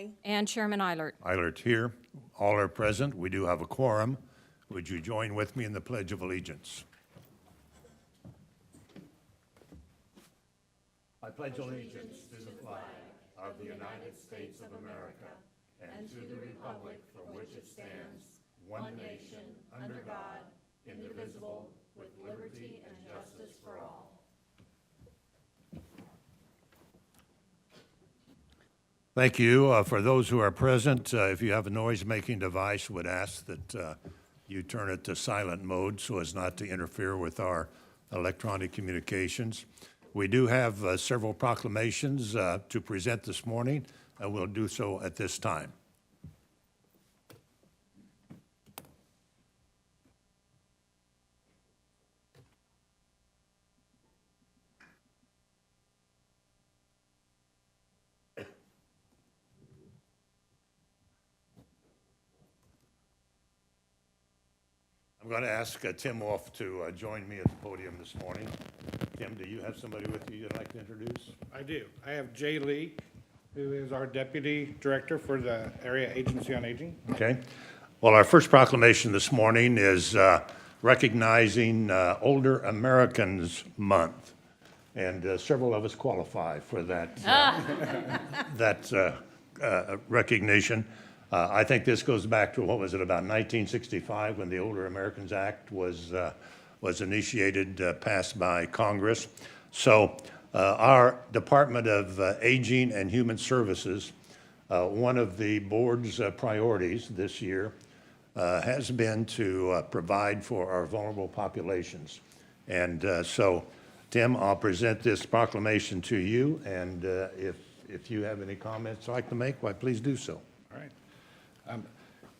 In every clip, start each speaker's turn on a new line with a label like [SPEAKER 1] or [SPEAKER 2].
[SPEAKER 1] Cutaway.
[SPEAKER 2] And Chairman Eilert.
[SPEAKER 3] Eilert here. All are present. We do have a quorum. Would you join with me in the Pledge of Allegiance? I pledge allegiance to the flag of the United States of America and to the republic for which it stands, one nation, under God, indivisible, with liberty and justice for all. Thank you. For those who are present, if you have a noise-making device, would ask that you turn it to silent mode so as not to interfere with our electronic communications. We do have several proclamations to present this morning, and we'll do so at this time. I'm going to ask Tim Wolf to join me at the podium this morning. Tim, do you have somebody with you you'd like to introduce?
[SPEAKER 4] I do. I have Jay Lee, who is our Deputy Director for the Area Agency on Aging.
[SPEAKER 3] Okay. Well, our first proclamation this morning is recognizing Older Americans Month. And several of us qualify for that, recognition. I think this goes back to, what was it, about 1965 when the Older Americans Act was initiated, passed by Congress. So our Department of Aging and Human Services, one of the board's priorities this year has been to provide for our vulnerable populations. And so, Tim, I'll present this proclamation to you, and if you have any comments you'd like to make, why, please do so.
[SPEAKER 4] All right.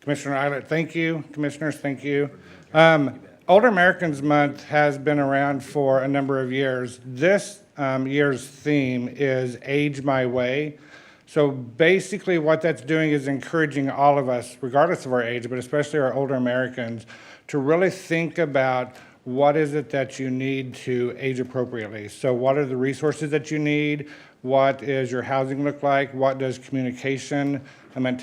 [SPEAKER 4] Commissioner Eilert, thank you. Commissioners, thank you. Older Americans Month has been around for a number of years. This year's theme is Age My Way. So basically what that's doing is encouraging all of us, regardless of our age, but especially our older Americans, to really think about what is it that you need to age appropriately. So what are the resources that you need? What is your housing look like? What does communication and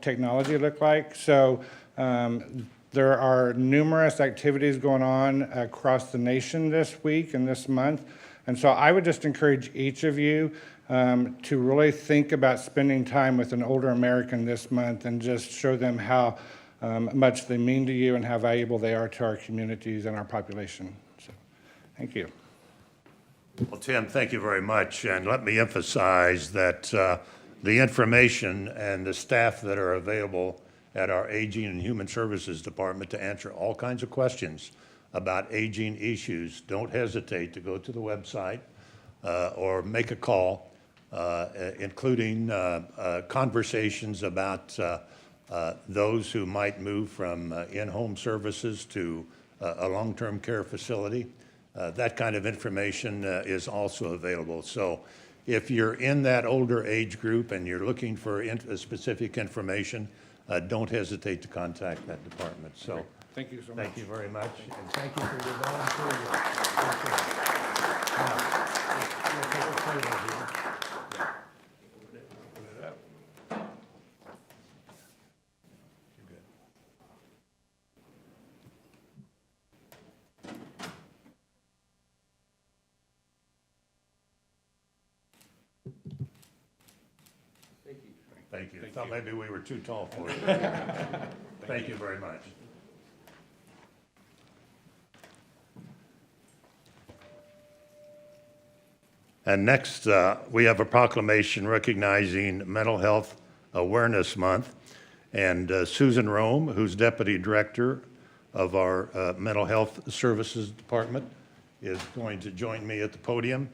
[SPEAKER 4] technology look like? So there are numerous activities going on across the nation this week and this month. And so I would just encourage each of you to really think about spending time with an older American this month and just show them how much they mean to you and how valuable they are to our communities and our population. So, thank you.
[SPEAKER 3] Well, Tim, thank you very much. And let me emphasize that the information and the staff that are available at our Aging and Human Services Department to answer all kinds of questions about aging issues, don't hesitate to go to the website or make a call, including conversations about those who might move from in-home services to a long-term care facility. That kind of information is also available. So if you're in that older age group and you're looking for specific information, don't hesitate to contact that department. So
[SPEAKER 4] great. Thank you so much.
[SPEAKER 3] Thank you very much, and thank you for your volunteer work. Thank you. Now, we'll take a photo here. Put it up. You're good. Thank you. Thought maybe we were too tall for you. Thank you very much. And next, we have a proclamation recognizing Mental Health Awareness Month. And Susan Rome, who's Deputy Director of our Mental Health Services Department, is going to join me at the podium.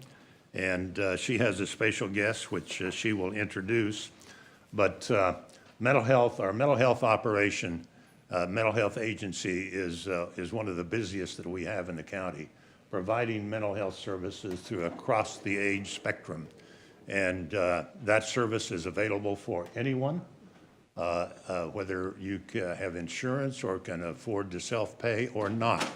[SPEAKER 3] And she has a special guest, which she will introduce. But mental health, our mental health operation, mental health agency is one of the busiest that we have in the county, providing mental health services through across the age spectrum. And that service is available for anyone, whether you have insurance or can afford to self-pay or not.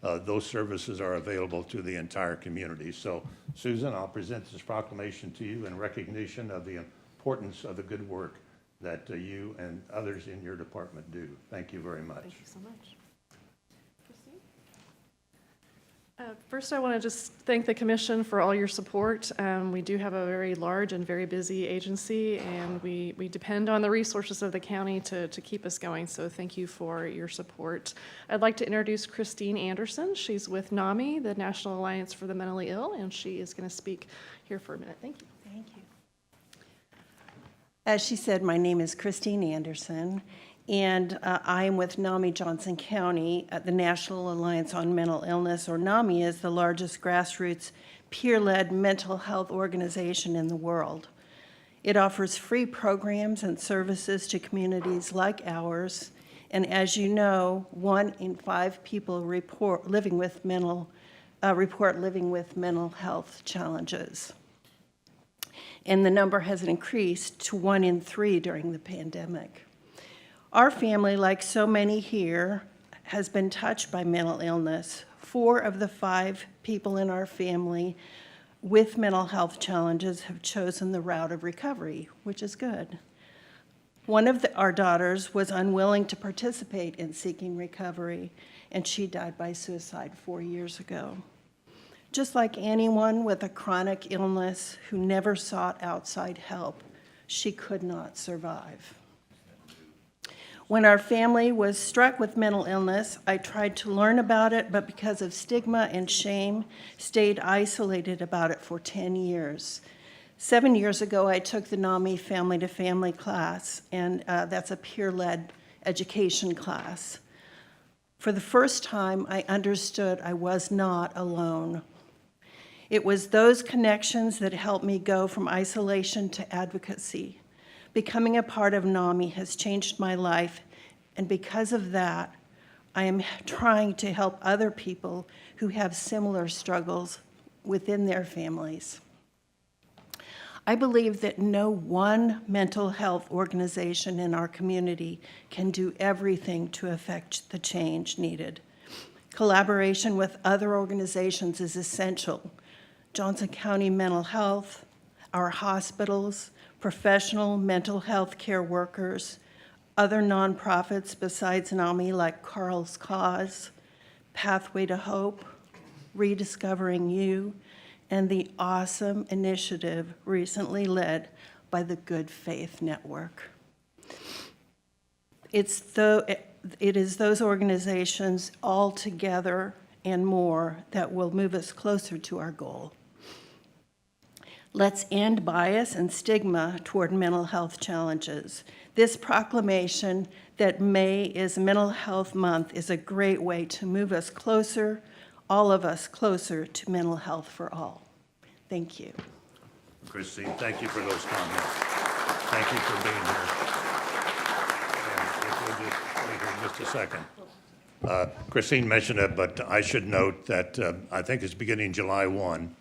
[SPEAKER 3] Those services are available to the entire community. So, Susan, I'll present this proclamation to you in recognition of the importance of the good work that you and others in your department do. Thank you very much.
[SPEAKER 1] Thank you so much. Christine? First, I want to just thank the commission for all your support. We do have a very large and very busy agency, and we depend on the resources of the county to keep us going, so thank you for your support. I'd like to introduce Christine Anderson. She's with NAMI, the National Alliance for the Mentally Ill, and she is going to speak here for a minute. Thank you.
[SPEAKER 2] Thank you. As she said, my name is Christine Anderson, and I am with NAMI Johnson County at the National Alliance on Mental Illness, or NAMI is the largest grassroots peer-led mental health organization in the world. It offers free programs and services to communities like ours, and as you know, 1 in 5 people report living with mental health challenges. And the number has increased to 1 in 3 during the pandemic. Our family, like so many here, has been touched by mental illness. 4 of the 5 people in our family with mental health challenges have chosen the route of recovery, which is good. One of our daughters was unwilling to participate in seeking recovery, and she died by suicide 4 years ago. Just like anyone with a chronic illness who never sought outside help, she could not survive. When our family was struck with mental illness, I tried to learn about it, but because of stigma and shame, stayed isolated about it for 10 years. 7 years ago, I took the NAMI Family to Family class, and that's a peer-led education class. For the first time, I understood I was not alone. It was those connections that helped me go from isolation to advocacy. Becoming a part of NAMI has changed my life, and because of that, I am trying to help other people who have similar struggles within their families. I believe that no one mental health organization in our community can do everything to affect the change needed. Collaboration with other organizations is essential. Johnson County Mental Health, our hospitals, professional mental health care workers, other nonprofits besides NAMI like Carl's Cause, Pathway to Hope, Rediscovering You, and the awesome initiative recently led by the Good Faith Network. It is those organizations all together and more that will move us closer to our goal. Let's end bias and stigma toward mental health challenges. This proclamation that May is Mental Health Month is a great way to move us closer, all of us closer to mental health for all. Thank you.
[SPEAKER 3] Christine, thank you for those comments. Thank you for being here. And if you'll just wait here just a second. Christine mentioned it, but I should note that I think it's beginning July 1.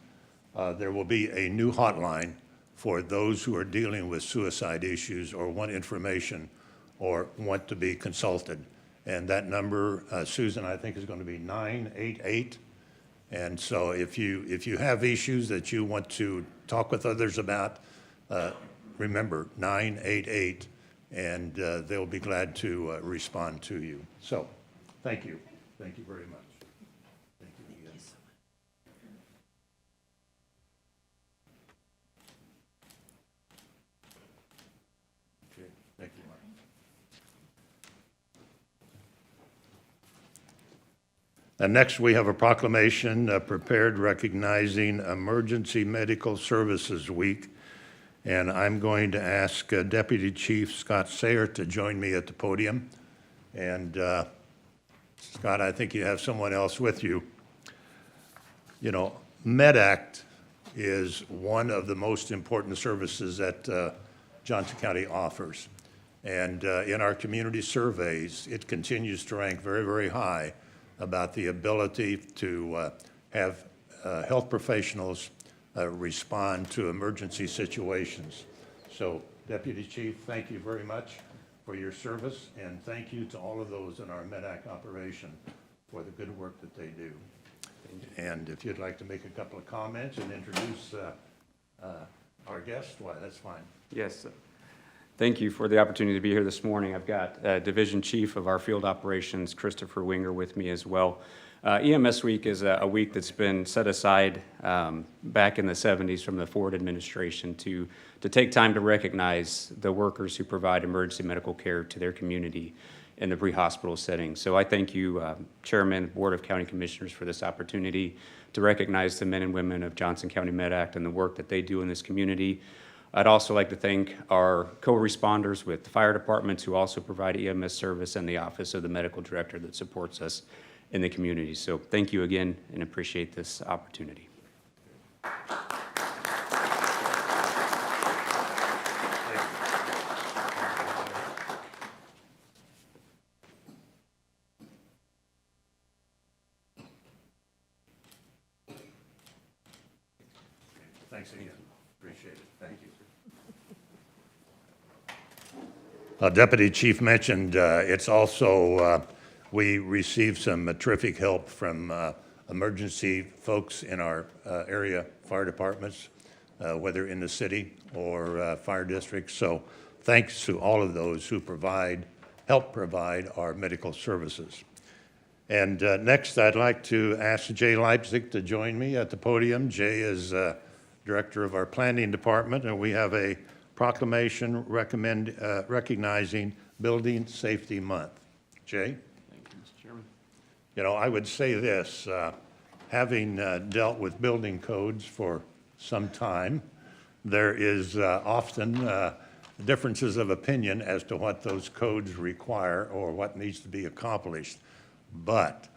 [SPEAKER 3] There will be a new hotline for those who are dealing with suicide issues or want information or want to be consulted. And that number, Susan, I think is going to be 988. And so if you have issues that you want to talk with others about, remember 988, and they'll be glad to respond to you. So thank you. Thank you very much. Thank you again. Okay, thank you, Mark. And next, we have a proclamation prepared recognizing Emergency Medical Services Week. And I'm going to ask Deputy Chief Scott Sayer to join me at the podium. And Scott, I think you have someone else with you. You know, MedAct is one of the most important services that Johnson County offers. And in our community surveys, it continues to rank very, very high about the ability to have health professionals respond to emergency situations. So, Deputy Chief, thank you very much for your service, and thank you to all of those in our MedAct operation for the good work that they do. And if you'd like to make a couple of comments and introduce our guest, why, that's fine.
[SPEAKER 5] Yes, sir. Thank you for the opportunity to be here this morning. I've got Division Chief of our Field Operations, Christopher Winger, with me as well. EMS Week is a week that's been set aside back in the 70s from the Ford administration to take time to recognize the workers who provide emergency medical care to their community in the pre-hospital setting. So I thank you, Chairman, Board of County Commissioners, for this opportunity to recognize the men and women of Johnson County MedAct and the work that they do in this community. I'd also like to thank our co-responders with the fire departments who also provide EMS service and the Office of the Medical Director that supports us in the community. So thank you again and appreciate this opportunity.
[SPEAKER 3] Thanks again. Appreciate it. Thank you. Deputy Chief mentioned it's also, we received some terrific help from emergency folks in our area fire departments, whether in the city or fire districts. So thanks to all of those who help provide our medical services. And next, I'd like to ask Jay Leipzig to join me at the podium. Jay is Director of our Planning Department, and we have a proclamation recognizing Building Safety Month. Jay?
[SPEAKER 5] Thank you, Mr. Chairman.
[SPEAKER 3] You know, I would say this, having dealt with building codes for some time, there is often differences of opinion as to what those codes require or what needs to be accomplished. But,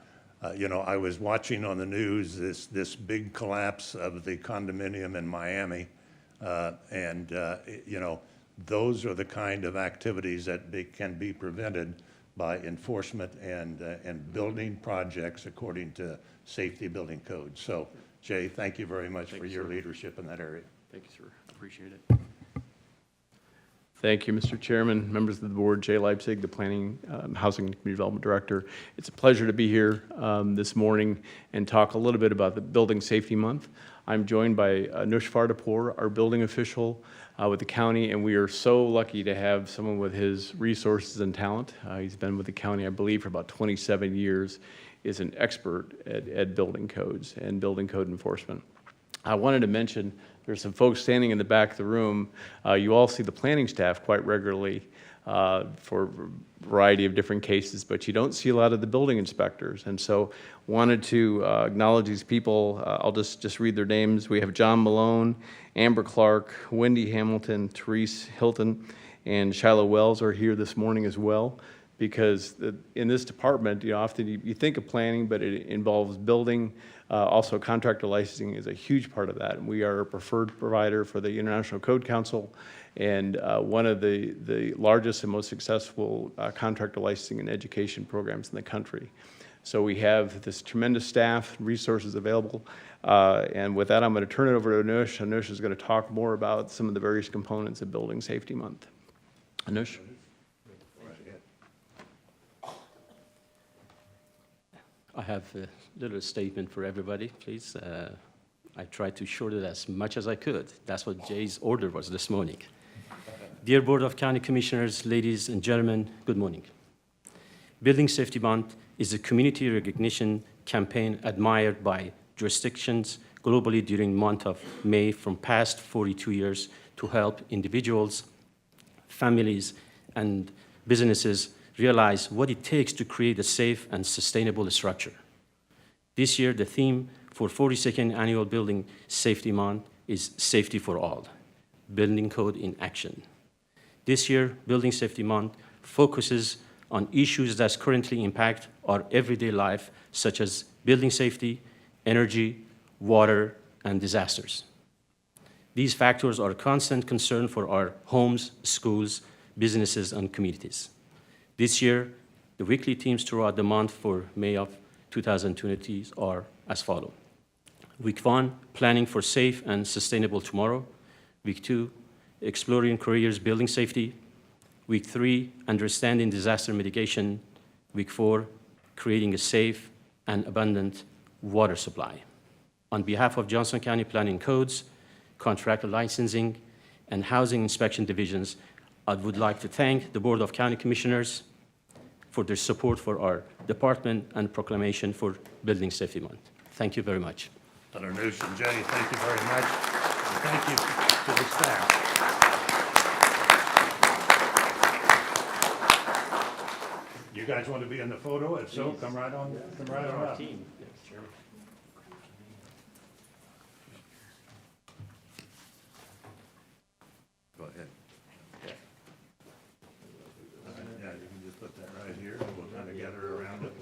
[SPEAKER 3] you know, I was watching on the news this big collapse of the condominium in Miami, you know, those are the kind of activities that can be prevented by enforcement and building projects according to safety building codes. So, Jay, thank you very much for your leadership in that area.
[SPEAKER 5] Thank you, sir. Appreciate it.
[SPEAKER 6] Thank you, Mr. Chairman, members of the board. Jay Leipzig, the Planning, Housing and Community Development Director. It's a pleasure to be here this morning and talk a little bit about the Building Safety Month. I'm joined by Anush Vardapur, our building official with the county, and we are so lucky to have someone with his resources and talent. He's been with the county, I believe, for about 27 years, is an expert at building codes and building code enforcement. I wanted to mention there's some folks standing in the back of the room. You all see the planning staff quite regularly for a variety of different cases, but you don't see a lot of the building inspectors. And so wanted to acknowledge these people. I'll just read their names. We have John Malone, Amber Clark, Wendy Hamilton, Therese Hilton, and Shiloh Wells are here this morning as well, because in this department, you know, often you think of planning, but it involves building. Also, contractor licensing is a huge part of that. And we are a preferred provider for the International Code Council and one of the largest and most successful contractor licensing and education programs in the country. So we have this tremendous staff, resources available. And with that, I'm going to turn it over to Anush. Anush is going to talk more about some of the various components of Building Safety Month. Anush?
[SPEAKER 7] I have a little statement for everybody, please. I tried to shorten it as much as I could. That's what Jay's order was this morning. Dear Board of County Commissioners, ladies and gentlemen, good morning. Building Safety Month is a community recognition campaign admired by jurisdictions globally during the month of May from past 42 years to help individuals, families, and businesses realize what it takes to create a safe and sustainable structure. This year, the theme for 42nd Annual Building Safety Month is Safety for All, Building Code in Action. This year, Building Safety Month focuses on issues that currently impact our everyday life, such as building safety, energy, water, and disasters. These factors are a constant concern for our homes, schools, businesses, and communities. This year, the weekly themes throughout the month for May of 2020 are as follows. Week 1, Planning for Safe and Sustainable Tomorrow. Week 2, Exploring Careers Building Safety. Week 3, Understanding Disaster Mitigation. Week 4, Creating a Safe and Abundant Water Supply. On behalf of Johnson County Planning Codes, Contractor Licensing, and Housing Inspection Divisions, I would like to thank the Board of County Commissioners for their support for our department and proclamation for Building Safety Month. Thank you very much.
[SPEAKER 3] Senator Noosh and Jay, thank you very much. And thank you to the staff. You guys want to be in the photo? If so, come right on up. Go ahead. Yeah, you can just put that right here, and we'll kind of gather around it.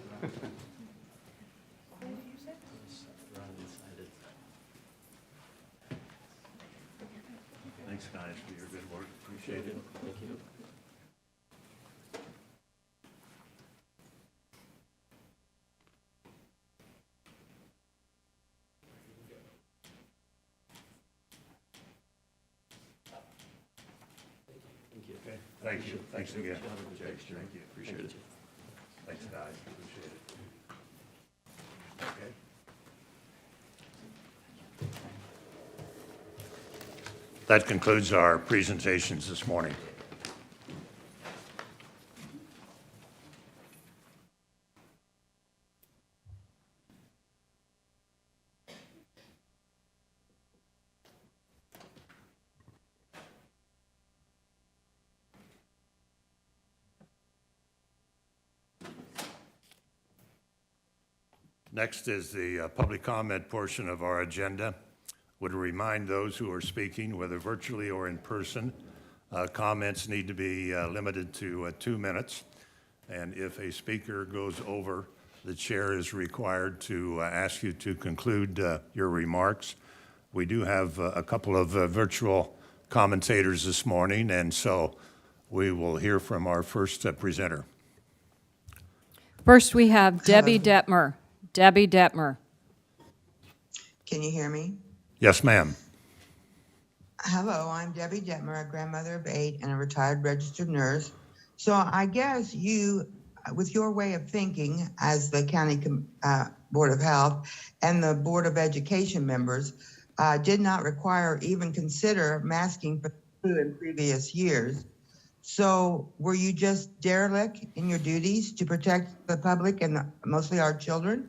[SPEAKER 3] Thanks, guys, for your good work. Appreciate it.
[SPEAKER 7] Thank you.
[SPEAKER 3] Okay, thank you. Thanks again. Jay, thank you. Appreciate it. Thanks, guys. Appreciate it. Okay. That concludes our presentations this morning. Next is the public comment portion of our agenda. Would remind those who are speaking, whether virtually or in person, comments need to be limited to 2 minutes. And if a speaker goes over, the chair is required to ask you to conclude your remarks. We do have a couple of virtual commentators this morning, and so we will hear from our first presenter.
[SPEAKER 8] First, we have Debbie Detmer. Debbie Detmer.
[SPEAKER 9] Can you hear me?
[SPEAKER 3] Yes, ma'am.
[SPEAKER 9] Hello, I'm Debbie Detmer, a grandmother of 8 and a retired registered nurse. So I guess you, with your way of thinking as the County Board of Health and the Board of Education members, did not require or even consider masking for flu in previous years. So were you just derelict in your duties to protect the public and mostly our children?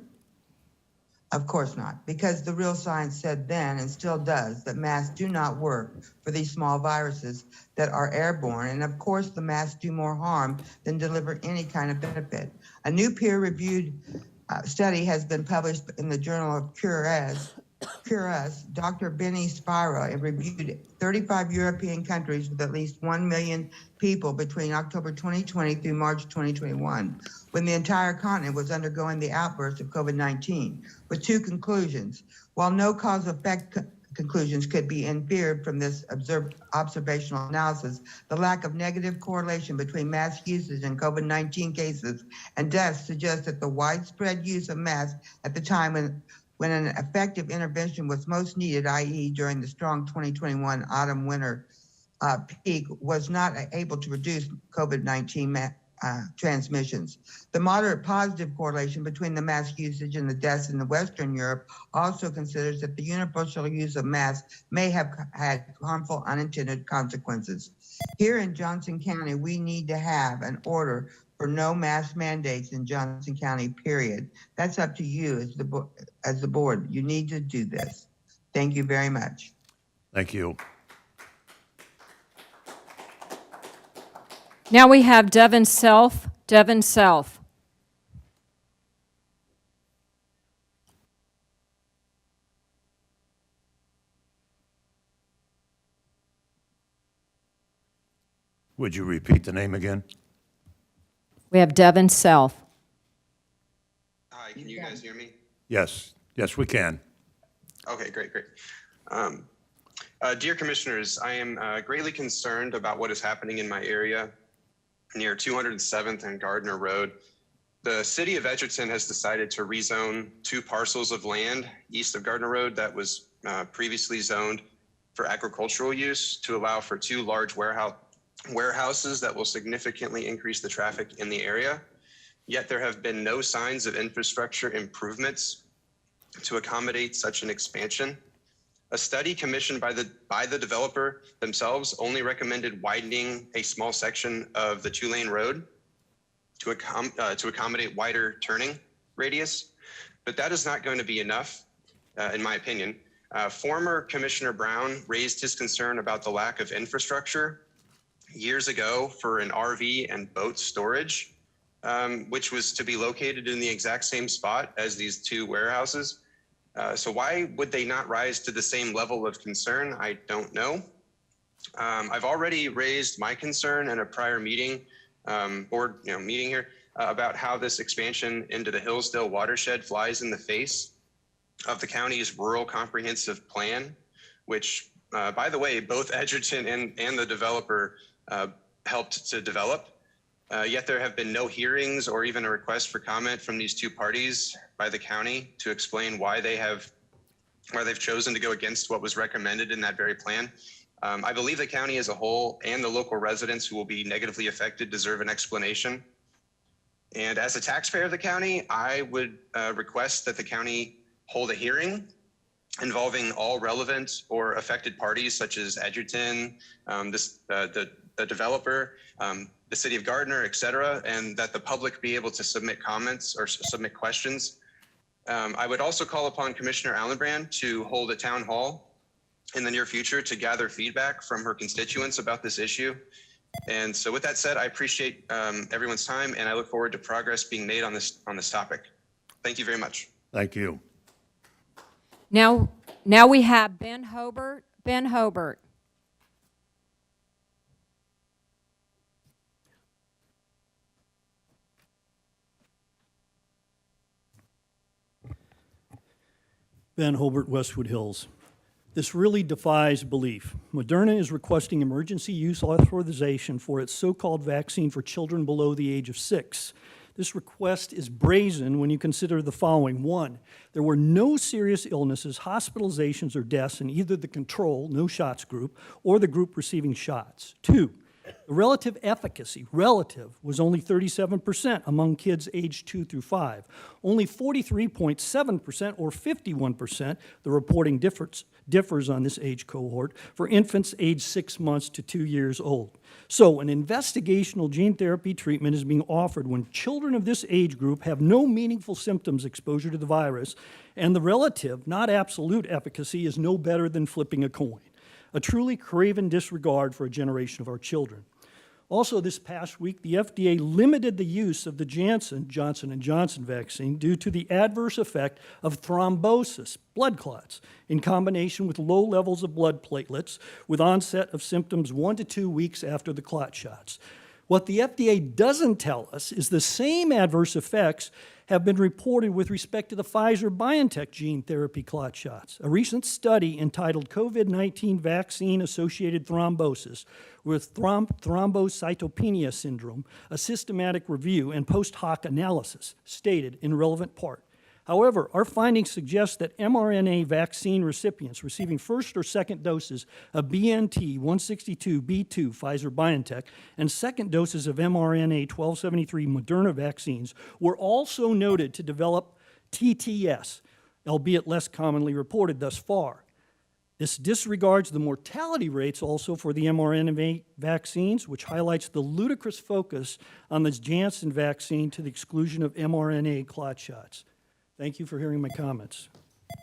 [SPEAKER 9] Of course not, because the real science said then and still does that masks do not work for these small viruses that are airborne. And of course, the masks do more harm than deliver any kind of benefit. A new peer-reviewed study has been published in the Journal of Cure Us. Dr. Benny Spira reviewed 35 European countries with at least 1 million people between October 2020 through March 2021, when the entire continent was undergoing the outburst of COVID-19, with 2 conclusions. While no cause-effect conclusions could be inferred from this observational analysis, the lack of negative correlation between mask usage and COVID-19 cases and deaths suggests that the widespread use of masks at the time when an effective intervention was most needed, i.e. during the strong 2021 autumn-winter peak, was not able to reduce COVID-19 transmissions. The moderate positive correlation between the mask usage and the deaths in the Western Europe also considers that the universal use of masks may have had harmful unintended consequences. Here in Johnson County, we need to have an order for no mask mandates in Johnson County, period. That's up to you as the board. You need to do this. Thank you very much.
[SPEAKER 3] Thank you.
[SPEAKER 8] Now we have Devin Self. Devin Self.
[SPEAKER 3] Would you repeat the name again?
[SPEAKER 8] We have Devin Self.
[SPEAKER 10] Hi, can you guys hear me?
[SPEAKER 3] Yes. Yes, we can.
[SPEAKER 10] Okay, great. Dear Commissioners, I am greatly concerned about what is happening in my area near 207th and Gardner Road. The city of Edgerton has decided to rezone 2 parcels of land east of Gardner Road that was previously zoned for agricultural use to allow for 2 large warehouses that will significantly increase the traffic in the area. Yet there have been no signs of infrastructure improvements to accommodate such an expansion. A study commissioned by the developer themselves only recommended widening a small section of the 2-lane road to accommodate wider turning radius, but that is not going to be enough, in my opinion. Former Commissioner Brown raised his concern about the lack of infrastructure years ago for an RV and boat storage, which was to be located in the exact same spot as these 2 warehouses. So why would they not rise to the same level of concern? I don't know. I've already raised my concern in a prior meeting, board meeting here, about how this expansion into the Hillsdale watershed flies in the face of the county's rural comprehensive plan, which, by the way, both Edgerton and the developer helped to develop. Yet there have been no hearings or even a request for comment from these 2 parties by the county to explain why they've chosen to go against what was recommended in that very plan. I believe the county as a whole and the local residents who will be negatively affected deserve an explanation. And as a taxpayer of the county, I would request that the county hold a hearing involving all relevant or affected parties such as Edgerton, the developer, the city of Gardner, et cetera, and that the public be able to submit comments or submit questions. I would also call upon Commissioner Allenbrand to hold a town hall in the near future to gather feedback from her constituents about this issue. And so with that said, I appreciate everyone's time, and I look forward to progress being made on this topic. Thank you very much.
[SPEAKER 3] Thank you.
[SPEAKER 8] Now we have Ben Hobart. Ben Hobart.
[SPEAKER 11] Ben Hobart, Westwood Hills. This really defies belief. Moderna is requesting emergency use authorization for its so-called vaccine for children below the age of 6. This request is brazen when you consider the following. 1, there were no serious illnesses, hospitalizations, or deaths in either the control, no shots group, or the group receiving shots. 2, the relative efficacy, was only 37% among kids aged 2 through 5. Only 43.7% or 51%, the reporting differs on this age cohort, for infants aged 6 months to 2 years old. So an investigational gene therapy treatment is being offered when children of this age group have no meaningful symptoms exposure to the virus, and the relative, not absolute efficacy is no better than flipping a coin. A truly craven disregard for a generation of our children. Also, this past week, the FDA limited the use of the Johnson & Johnson vaccine due to the adverse effect of thrombosis, blood clots, in combination with low levels of blood platelets with onset of symptoms 1 to 2 weeks after the clot shots. What the FDA doesn't tell us is the same adverse effects have been reported with respect to the Pfizer-BioNTech gene therapy clot shots. A recent study entitled COVID-19 Vaccine-Associated Thrombosis with Thrombocytopenia Syndrome, a systematic review and post hoc analysis, stated in relevant part. However, our findings suggest that mRNA vaccine recipients receiving first or second doses of BNT162b2 Pfizer-BioNTech and second doses of mRNA 1273 Moderna vaccines were also noted to develop TTS, albeit less commonly reported thus far. This disregards the mortality rates also for the mRNA vaccines, which highlights the ludicrous focus on the Janssen vaccine to the exclusion of mRNA clot shots. Thank you for hearing my comments.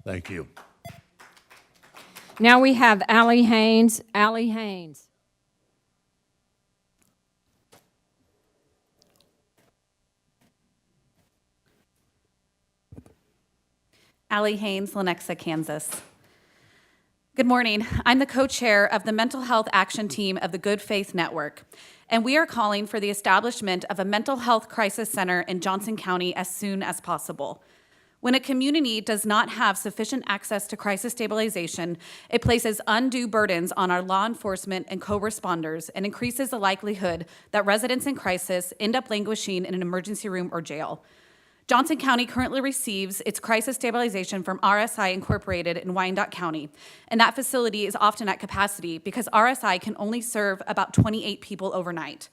[SPEAKER 3] Thank you.
[SPEAKER 8] Now we have Allie Haynes. Allie Haynes.
[SPEAKER 12] Allie Haynes, Lenexa, Kansas. Good morning. I'm the co-chair of the Mental Health Action Team of the Good Faith Network, and we are calling for the establishment of a mental health crisis center in Johnson County as soon as possible. When a community does not have sufficient access to crisis stabilization, it places undue burdens on our law enforcement and co-responders and increases the likelihood that residents in crisis end up languishing in an emergency room or jail. Johnson County currently receives its crisis stabilization from RSI Incorporated in Wyandotte County, and that facility is often at capacity because RSI can only serve about 28 people overnight.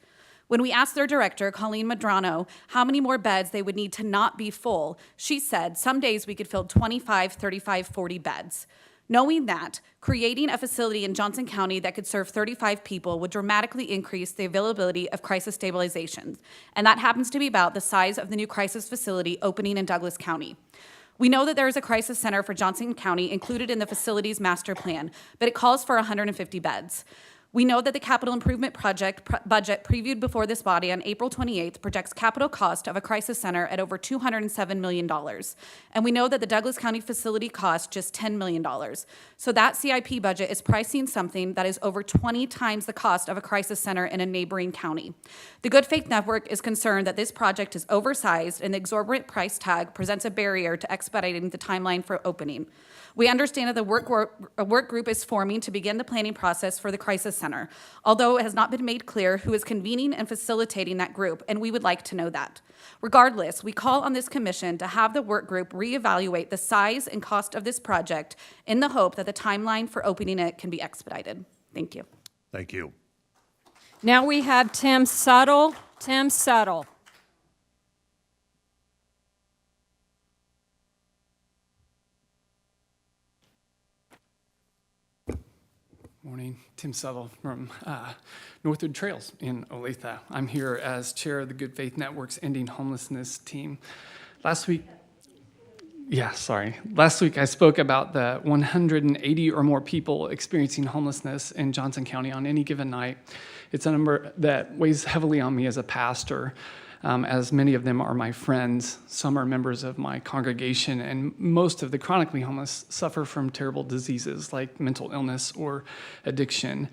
[SPEAKER 12] When we asked their director, Colleen Medrano, how many more beds they would need to not be full, she said some days we could fill 25, 35, 40 beds. Knowing that creating a facility in Johnson County that could serve 35 people would dramatically increase the availability of crisis stabilization, and that happens to be about the size of the new crisis facility opening in Douglas County. We know that there is a crisis center for Johnson County included in the facility's master plan, but it calls for 150 beds. We know that the capital improvement project budget previewed before this body on April 28th projects capital cost of a crisis center at over $207 million. And we know that the Douglas County facility cost just $10 million. So that CIP budget is pricing something that is over 20 times the cost of a crisis center in a neighboring county. The Good Faith Network is concerned that this project is oversized and the exorbitant price tag presents a barrier to expediting the timeline for opening. We understand that a work group is forming to begin the planning process for the crisis center, although it has not been made clear who is convening and facilitating that group, and we would like to know that. Regardless, we call on this commission to have the work group reevaluate the size and cost of this project in the hope that the timeline for opening it can be expedited. Thank you.
[SPEAKER 3] Thank you.
[SPEAKER 8] Now we have Tim Suttle. Tim Suttle.
[SPEAKER 13] Morning, Tim Suttle from Northwood Trails in Olathe. I'm here as chair of the Good Faith Network's Ending Homelessness team. Last week I spoke about the 180 or more people experiencing homelessness in Johnson County on any given night. It's a number that weighs heavily on me as a pastor, as many of them are my friends. Some are members of my congregation, and most of the chronically homeless suffer from terrible diseases like mental illness or addiction.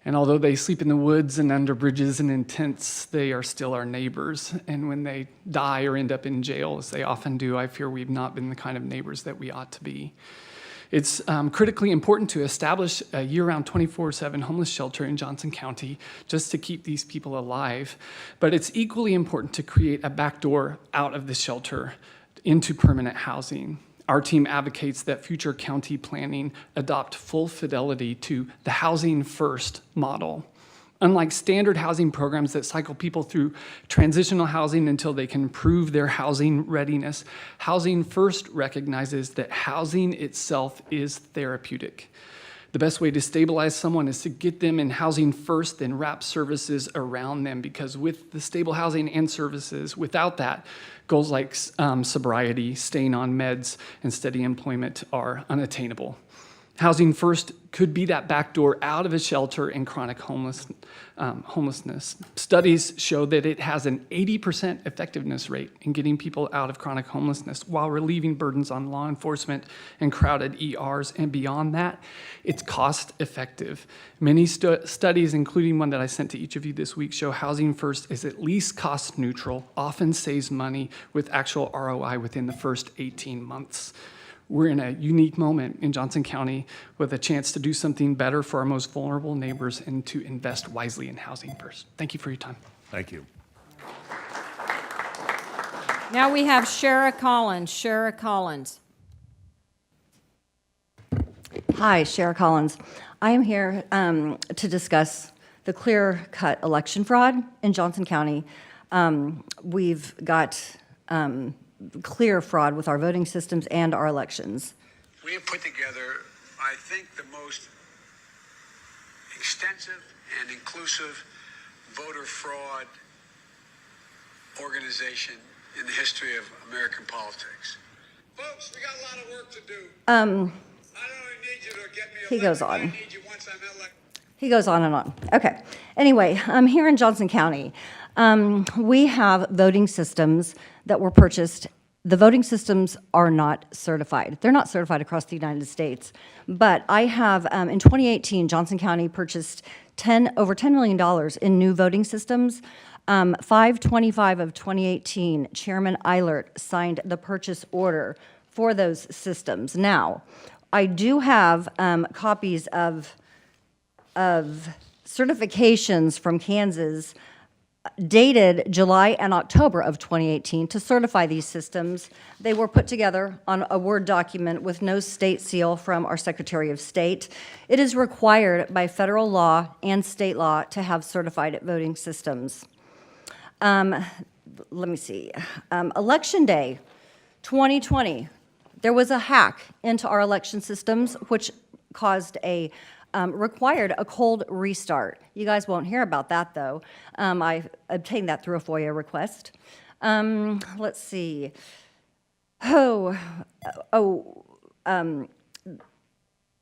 [SPEAKER 13] And although they sleep in the woods and under bridges and in tents, they are still our neighbors. And when they die or end up in jail, as they often do, I fear we've not been the kind of neighbors that we ought to be. It's critically important to establish a year-round 24/7 homeless shelter in Johnson County just to keep these people alive. But it's equally important to create a backdoor out of the shelter into permanent housing. Our team advocates that future county planning adopt full fidelity to the housing first model. Unlike standard housing programs that cycle people through transitional housing until they can prove their housing readiness, Housing First recognizes that housing itself is therapeutic. The best way to stabilize someone is to get them in housing first, then wrap services around them, because with the stable housing and services, without that, goals like sobriety, staying on meds, and steady employment are unattainable. Housing First could be that backdoor out of a shelter and chronic homelessness. Studies show that it has an 80% effectiveness rate in getting people out of chronic homelessness while relieving burdens on law enforcement and crowded ERs. And beyond that, it's cost effective. Many studies, including one that I sent to each of you this week, show Housing First is at least cost neutral, often saves money with actual ROI within the first 18 months. We're in a unique moment in Johnson County with a chance to do something better for our most vulnerable neighbors and to invest wisely in Housing First. Thank you for your time.
[SPEAKER 3] Thank you.
[SPEAKER 8] Now we have Shara Collins. Shara Collins.
[SPEAKER 14] Hi, Shara Collins. I am here to discuss the clear-cut election fraud in Johnson County. We've got clear fraud with our voting systems and our elections.
[SPEAKER 15] We have put together, I think, the most extensive and inclusive voter fraud organization in the history of American politics. Folks, we got a lot of work to do. I don't need you to get me elected.
[SPEAKER 14] He goes on.
[SPEAKER 15] I need you once I'm elected.
[SPEAKER 14] He goes on and on. Okay. Anyway, here in Johnson County, we have voting systems that were purchased. The voting systems are not certified. They're not certified across the United States. But I have, in 2018, Johnson County purchased over $10 million in new voting systems. 5/25 of 2018, Chairman Eilert signed the purchase order for those systems. Now, I do have copies of certifications from Kansas dated July and October of 2018 to certify these systems. They were put together on a Word document with no state seal from our Secretary of State. It is required by federal law and state law to have certified voting systems. Let me see. Election Day 2020, There was a hack into our election systems, which caused required a cold restart. You guys won't hear about that, though. I obtained that through a FOIA request. Let's see.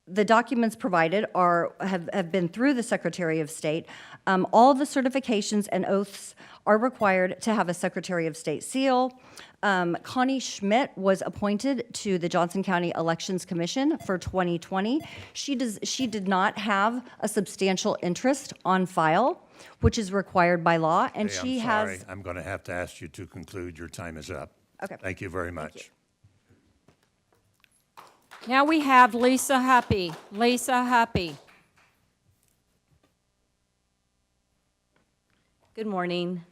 [SPEAKER 14] The documents provided have been through the Secretary of State. All the certifications and oaths are required to have a Secretary of State seal. Connie Schmidt was appointed to the Johnson County Elections Commission for 2020. She did not have a substantial interest on file, which is required by law, and
[SPEAKER 3] Hey,
[SPEAKER 14] she
[SPEAKER 3] I'm
[SPEAKER 14] has.
[SPEAKER 3] sorry. I'm going to have to ask you to conclude. Your time is up.
[SPEAKER 14] Okay.
[SPEAKER 3] Thank you very much.
[SPEAKER 8] Now we have Lisa Happy. Lisa Happy.
[SPEAKER 16] Good morning.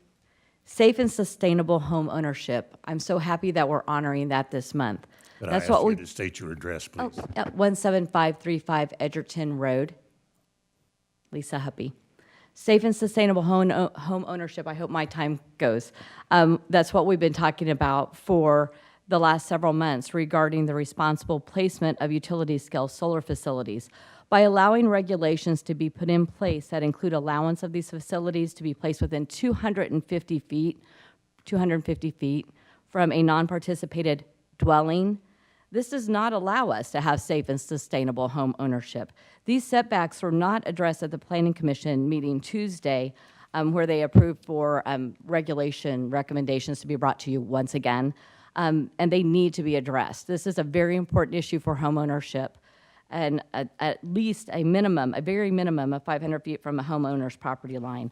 [SPEAKER 16] Safe and sustainable home ownership. I'm so happy that we're honoring that this month.
[SPEAKER 3] Could
[SPEAKER 16] That's
[SPEAKER 3] I ask
[SPEAKER 16] what
[SPEAKER 3] you
[SPEAKER 16] we.
[SPEAKER 3] to state your address, please?
[SPEAKER 16] At 17535 Edgerton Road. Lisa Huppy. Safe and sustainable home ownership. I hope my time goes. That's what we've been talking about for the last several months regarding the responsible placement of utility-scale solar facilities. By allowing regulations to be put in place that include allowance of these facilities to be placed within 250 feet from a non-participated dwelling, this does not allow us to have safe and sustainable home ownership. These setbacks were not addressed at the Planning Commission meeting Tuesday, where they approved for regulation recommendations to be brought to you once again, and they need to be addressed. This is a very important issue for home ownership, and at least a very minimum of 500 feet from a homeowner's property line.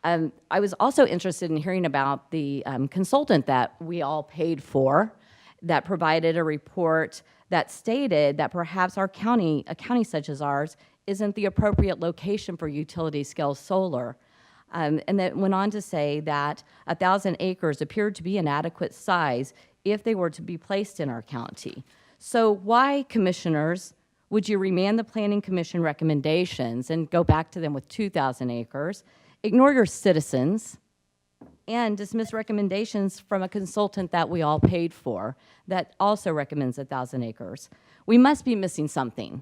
[SPEAKER 16] I was also interested in hearing about the consultant that we all paid for that provided a report that stated that perhaps our county, a county such as ours, isn't the appropriate location for utility-scale solar. And that went on to say that 1,000 acres appeared to be an adequate size if they were to be placed in our county. So why, commissioners, would you remand the Planning Commission recommendations and go back to them with 2,000 acres, ignore your citizens, and dismiss recommendations from a consultant that we all paid for that also recommends 1,000 acres? We must be missing something.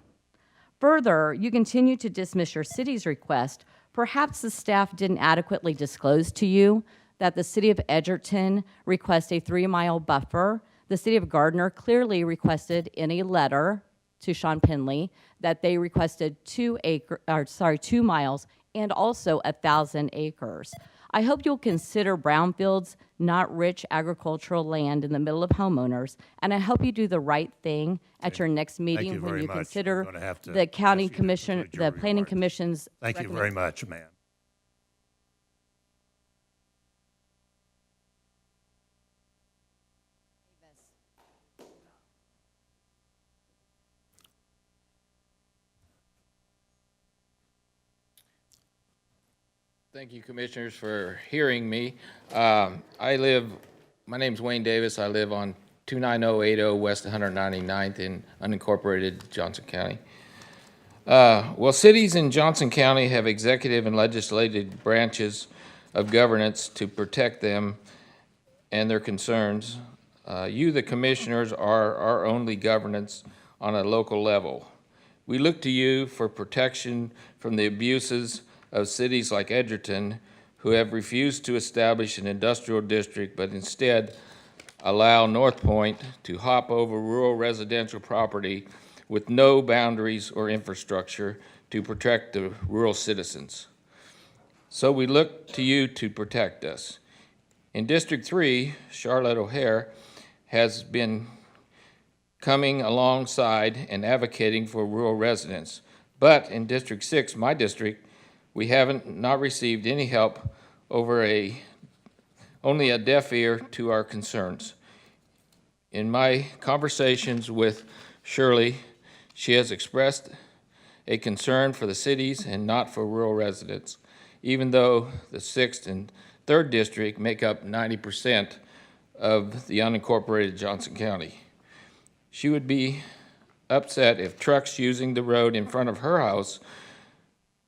[SPEAKER 16] Further, you continue to dismiss your city's request. Perhaps the staff didn't adequately disclose to you that the city of Edgerton requests a 3-mile buffer. The city of Gardner clearly requested in a letter to Sean Penley that they requested 2 miles and also 1,000 acres. I hope you'll consider brownfields, not rich agricultural land in the middle of homeowners, and I hope you do the right thing at your next meeting when you consider the county commission, the planning commission's.
[SPEAKER 3] Thank you very much, ma'am.
[SPEAKER 17] Thank you, Commissioners, for hearing me. My name's Wayne Davis. I live on 29080 West 199th in unincorporated Johnson County. Well, cities in Johnson County have executive and legislative branches of governance to protect them and their concerns. You, the Commissioners, are our only governance on a local level. We look to you for protection from the abuses of cities like Edgerton, who have refused to establish an industrial district, but instead allow North Point to hop over rural residential property with no boundaries or infrastructure to protect the rural citizens. So we look to you to protect us. In District 3, Charlotte O'Hare has been coming alongside and advocating for rural residents. But in District 6, my district, we haven't not received any help over only a deaf ear to our concerns. In my conversations with Shirley, she has expressed a concern for the cities and not for rural residents, even though the 6th and 3rd district make up 90% of the unincorporated Johnson County. She would be upset if trucks using the road in front of her house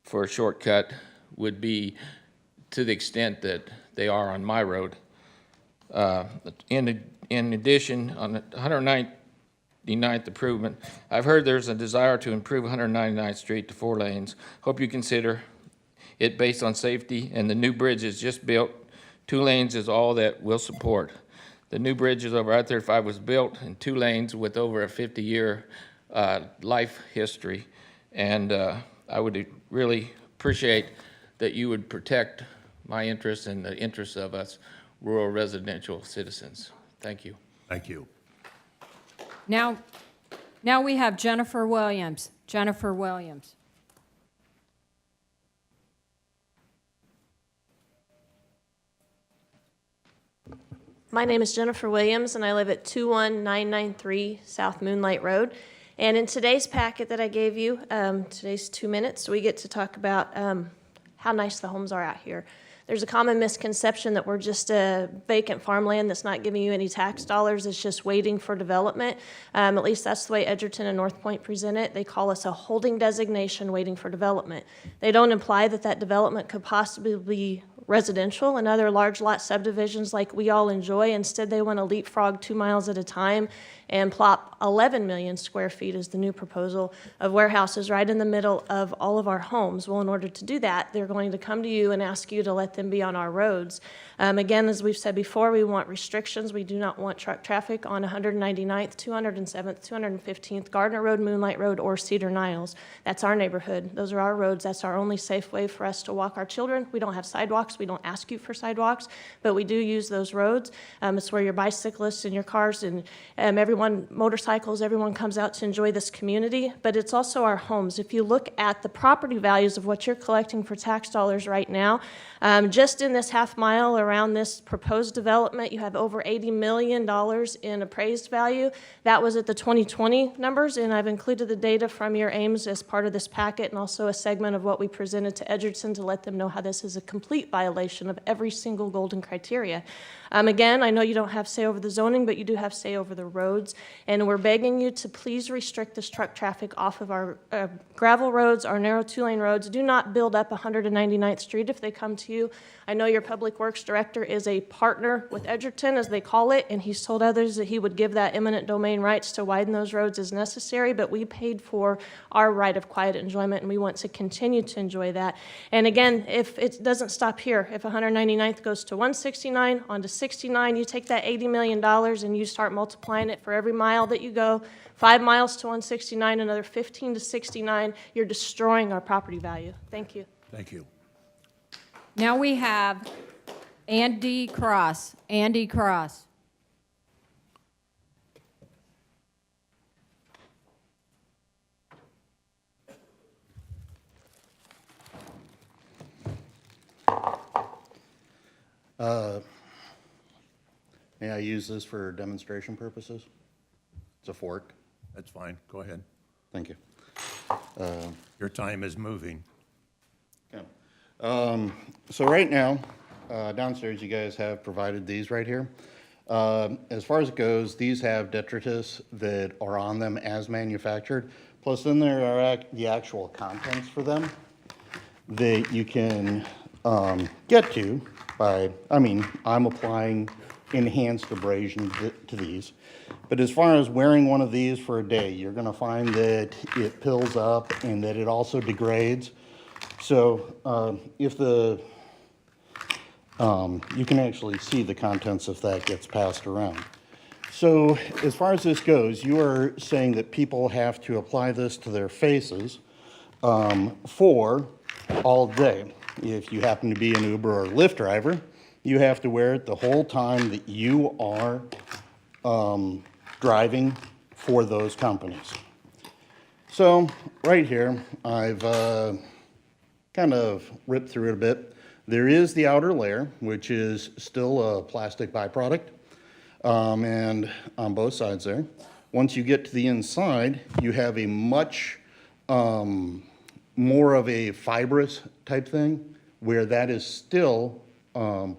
[SPEAKER 17] for a shortcut would be to the extent that they are on my road. In addition, on 109th 199th improvement. I've heard there's a desire to improve 199th Street to 4 lanes. Hope you consider it based on safety, and the new bridge is just built. 2 lanes is all that we'll support. The new bridge over I-35 was built in 2 lanes with over a 50-year life history, and I would really appreciate that you would protect my interests and the interests of us rural residential citizens. Thank you.
[SPEAKER 3] Thank you.
[SPEAKER 8] Now we have Jennifer Williams. Jennifer Williams.
[SPEAKER 18] My name is Jennifer Williams, and I live at 21993 South Moonlight Road. And in today's packet that I gave you, today's 2 minutes, we get to talk about how nice the homes are out here. There's a common misconception that we're just a vacant farmland that's not giving you any tax dollars. It's just waiting for development. At least that's the way Edgerton and North Point present it. They call us a holding designation waiting for development. They don't imply that that development could possibly be residential and other large lot subdivisions like we all enjoy. Instead, they want to leapfrog 2 miles at a time and plop 11 million square feet is the new proposal of warehouses right in the middle of all of our homes. Well, in order to do that, they're going to come to you and ask you to let them be on our roads. Again, as we've said before, we want restrictions. We do not want truck traffic on 199th, 207th, 215th, Gardner Road, Moonlight Road, or Cedar Niles. That's our neighborhood. Those are our roads. That's our only safe way for us to walk our children. We don't have sidewalks. We don't ask you for sidewalks, but we do use those roads. It's where your bicyclists and your cars and motorcycles, everyone comes out to enjoy this community, but it's also our homes. If you look at the property values of what you're collecting for tax dollars right now, just in this half mile around this proposed development, you have over $80 million in appraised value. That was at the 2020 numbers, and I've included the data from your Ames as part of this packet and also a segment of what we presented to Edgerton to let them know how this is a complete violation of every single golden criteria. Again, I know you don't have say over the zoning, but you do have say over the roads, and we're begging you to please restrict this truck traffic off of our gravel roads, our narrow 2-lane roads. Do not build up 199th Street if they come to you. I know your Public Works Director is a partner with Edgerton, as they call it, and he's told others that he would give that eminent domain rights to widen those roads as necessary, but we paid for our right of quiet enjoyment, and we want to continue to enjoy that. And again, if it doesn't stop here, if 199th goes to 169, on to 69, you take that $80 million and you start multiplying it for every mile that you go, 5 miles to 169, another 15 to 69, you're destroying our property value. Thank you.
[SPEAKER 3] Thank you.
[SPEAKER 8] Now we have Andy Cross. Andy Cross.
[SPEAKER 19] May I use this for demonstration purposes? It's a fork.
[SPEAKER 3] That's fine. Go ahead.
[SPEAKER 19] Thank you.
[SPEAKER 3] Your time is moving.
[SPEAKER 19] Okay. So right now, downstairs, you guys have provided these right here. As far as it goes, these have detritus that are on them as manufactured. Plus, then there are the actual contents for them that you can get to by, I'm applying enhanced abrasion to these. But as far as wearing one of these for a day, you're going to find that it pills up and that it also degrades. So if the, you can actually see the contents if that gets passed around. So as far as this goes, you are saying that people have to apply this to their faces for all day. If you happen to be an Uber or Lyft driver, you have to wear it the whole time that you are driving for those companies. So right here, I've kind of ripped through it a bit. There is the outer layer, which is still a plastic byproduct, and on both sides there. Once you get to the inside, you have a much more of a fibrous type thing, where that is still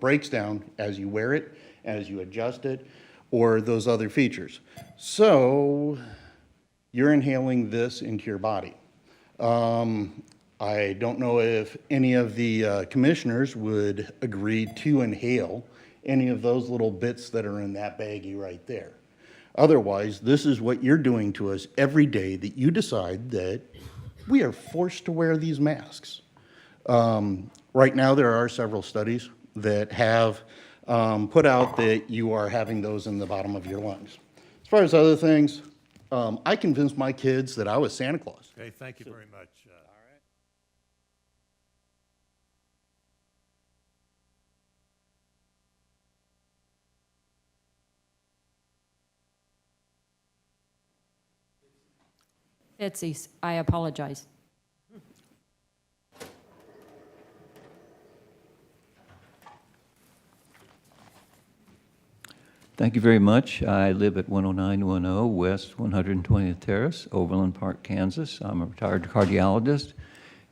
[SPEAKER 19] breaks down as you wear it, as you adjust it, or those other features. So you're inhaling this into your body. I don't know if any of the commissioners would agree to inhale any of those little bits that are in that baggie right there. Otherwise, this is what you're doing to us every day that you decide that we are forced to wear these masks. Right now, there are several studies that have put out that you are having those in the bottom of your lungs. As far as other things, I convinced my kids that I was Santa Claus.
[SPEAKER 3] Okay, thank you very much.
[SPEAKER 8] Fitzy, I apologize.
[SPEAKER 20] Thank you very much. I live at 10910 West 120th Terrace, Overland Park, Kansas. I'm a retired cardiologist,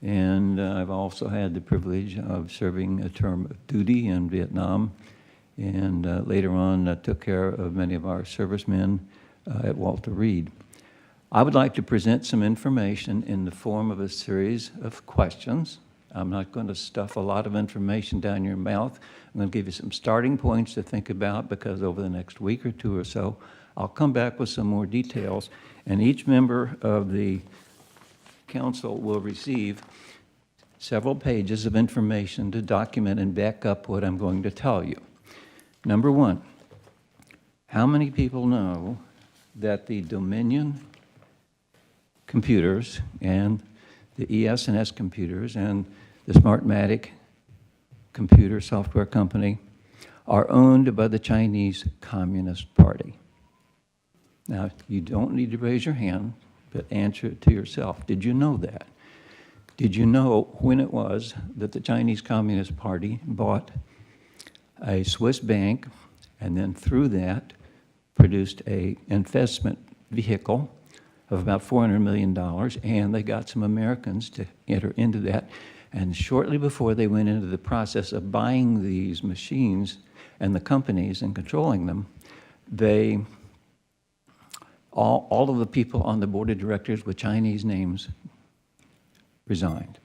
[SPEAKER 20] and I've also had the privilege of serving a term of duty in Vietnam, and later on took care of many of our servicemen at Walter Reed. I would like to present some information in the form of a series of questions. I'm not going to stuff a lot of information down your mouth. I'm going to give you some starting points to think about, because over the next week or two or so, I'll come back with some more details, and each member of the council will receive several pages of information to document and back up what I'm going to tell you. Number one, how many people know that the Dominion computers and the ES&S computers and the Smartmatic computer software company are owned by the Chinese Communist Party? Now, you don't need to raise your hand, but answer it to yourself. Did you know that? Did you know when it was that the Chinese Communist Party bought a Swiss bank and then through that produced an investment vehicle of about $400 million, and they got some Americans to enter into that. And shortly before they went into the process of buying these machines and the companies and controlling them, they, all of the people on the board of directors with Chinese names resigned.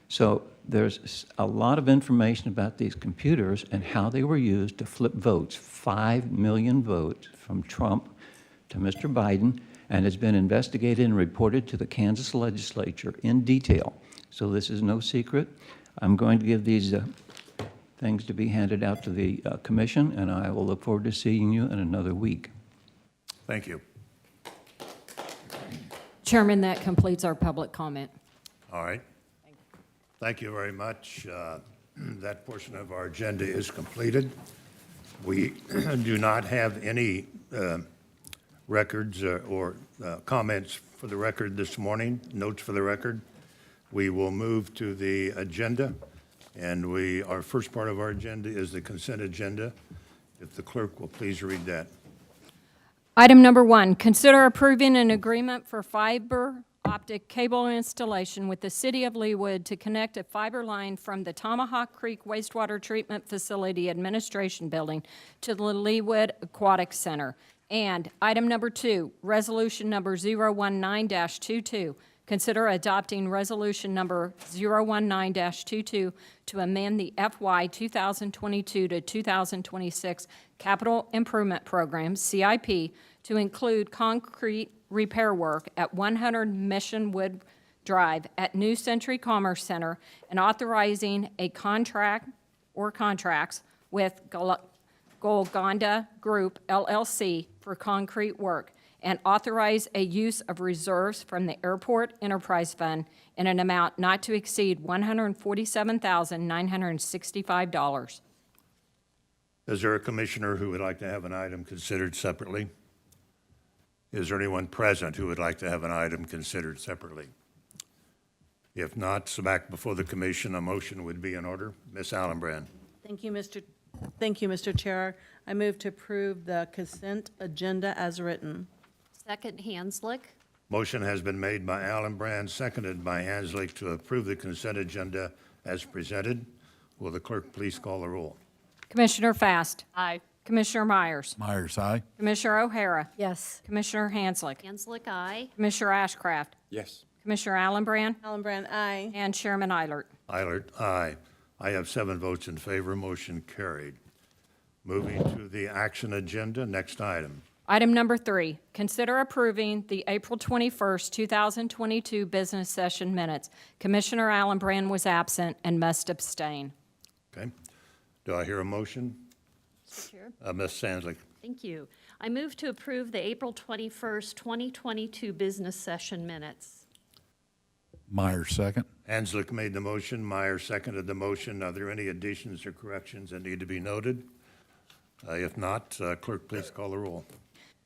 [SPEAKER 20] So there's a lot of information about these computers and how they were used to flip votes, 5 million votes from Trump to Mr. Biden, and has been investigated and reported to the Kansas legislature in detail. So this is no secret. I'm going to give these things to be handed out to the commission, and I will look forward to seeing you in another week.
[SPEAKER 3] Thank you.
[SPEAKER 8] Chairman, that completes our public comment.
[SPEAKER 3] All right. Thank you very much. That portion of our agenda is completed. We do not have any records or comments for the record this morning, notes for the record. We will move to the agenda, and our first part of our agenda is the consent agenda. If the clerk will please read that.
[SPEAKER 8] Item number 1, consider approving an agreement for fiber optic cable installation with the City of Leawood to connect a fiber line from the Tomahawk Creek Wastewater Treatment Facility Administration Building to the Leawood Aquatic Center. And item number 2, resolution number 019-22. Consider adopting resolution number 019-22 to amend the FY 2022 to 2026 Capital Improvement Program, CIP, to include concrete repair work at 100 Missionwood Drive at New Century Commerce Center and authorizing a contract or contracts with Golconda Group, LLC, for concrete work, and authorize a use of reserves from the Airport Enterprise Fund in an amount not to exceed $147,965.
[SPEAKER 3] Is there a commissioner who would like to have an item considered separately? Is there anyone present who would like to have an item considered separately? If not, so back before the commission, a motion would be in order. Ms. Allenbrand.
[SPEAKER 21] Thank you, Mr. Chair. I move to approve the consent agenda as written.
[SPEAKER 22] Second, Hanslick.
[SPEAKER 3] Motion has been made by Allenbrand, seconded by Hanslick to approve the consent agenda as presented. Will the clerk please call the roll?
[SPEAKER 8] Commissioner Fast.
[SPEAKER 22] Aye.
[SPEAKER 8] Commissioner Myers.
[SPEAKER 23] Myers, aye.
[SPEAKER 8] Commissioner O'Hara.
[SPEAKER 21] Yes.
[SPEAKER 8] Commissioner Hanslick.
[SPEAKER 22] Hanslick, aye.
[SPEAKER 8] Commissioner Ashcraft.
[SPEAKER 23] Yes.
[SPEAKER 8] Commissioner Allenbrand.
[SPEAKER 21] Allenbrand, aye.
[SPEAKER 8] And Chairman Eilert.
[SPEAKER 3] Eilert, aye. I have 7 votes in favor, motion carried. Moving to the action agenda, next item.
[SPEAKER 8] Item number 3, consider approving the April 21st, 2022 business session minutes. Commissioner Allen Brand was absent and must abstain.
[SPEAKER 3] Okay. Do I hear a motion?
[SPEAKER 22] Mr. Chair.
[SPEAKER 3] Ms. Sandslick.
[SPEAKER 22] Thank you. I move to approve the April 21st, 2022 business session minutes.
[SPEAKER 1] Myers, second.
[SPEAKER 3] Hanslick made the motion. Meyer seconded the motion. Are there any additions or corrections that need to be noted? If not, clerk, please call the roll.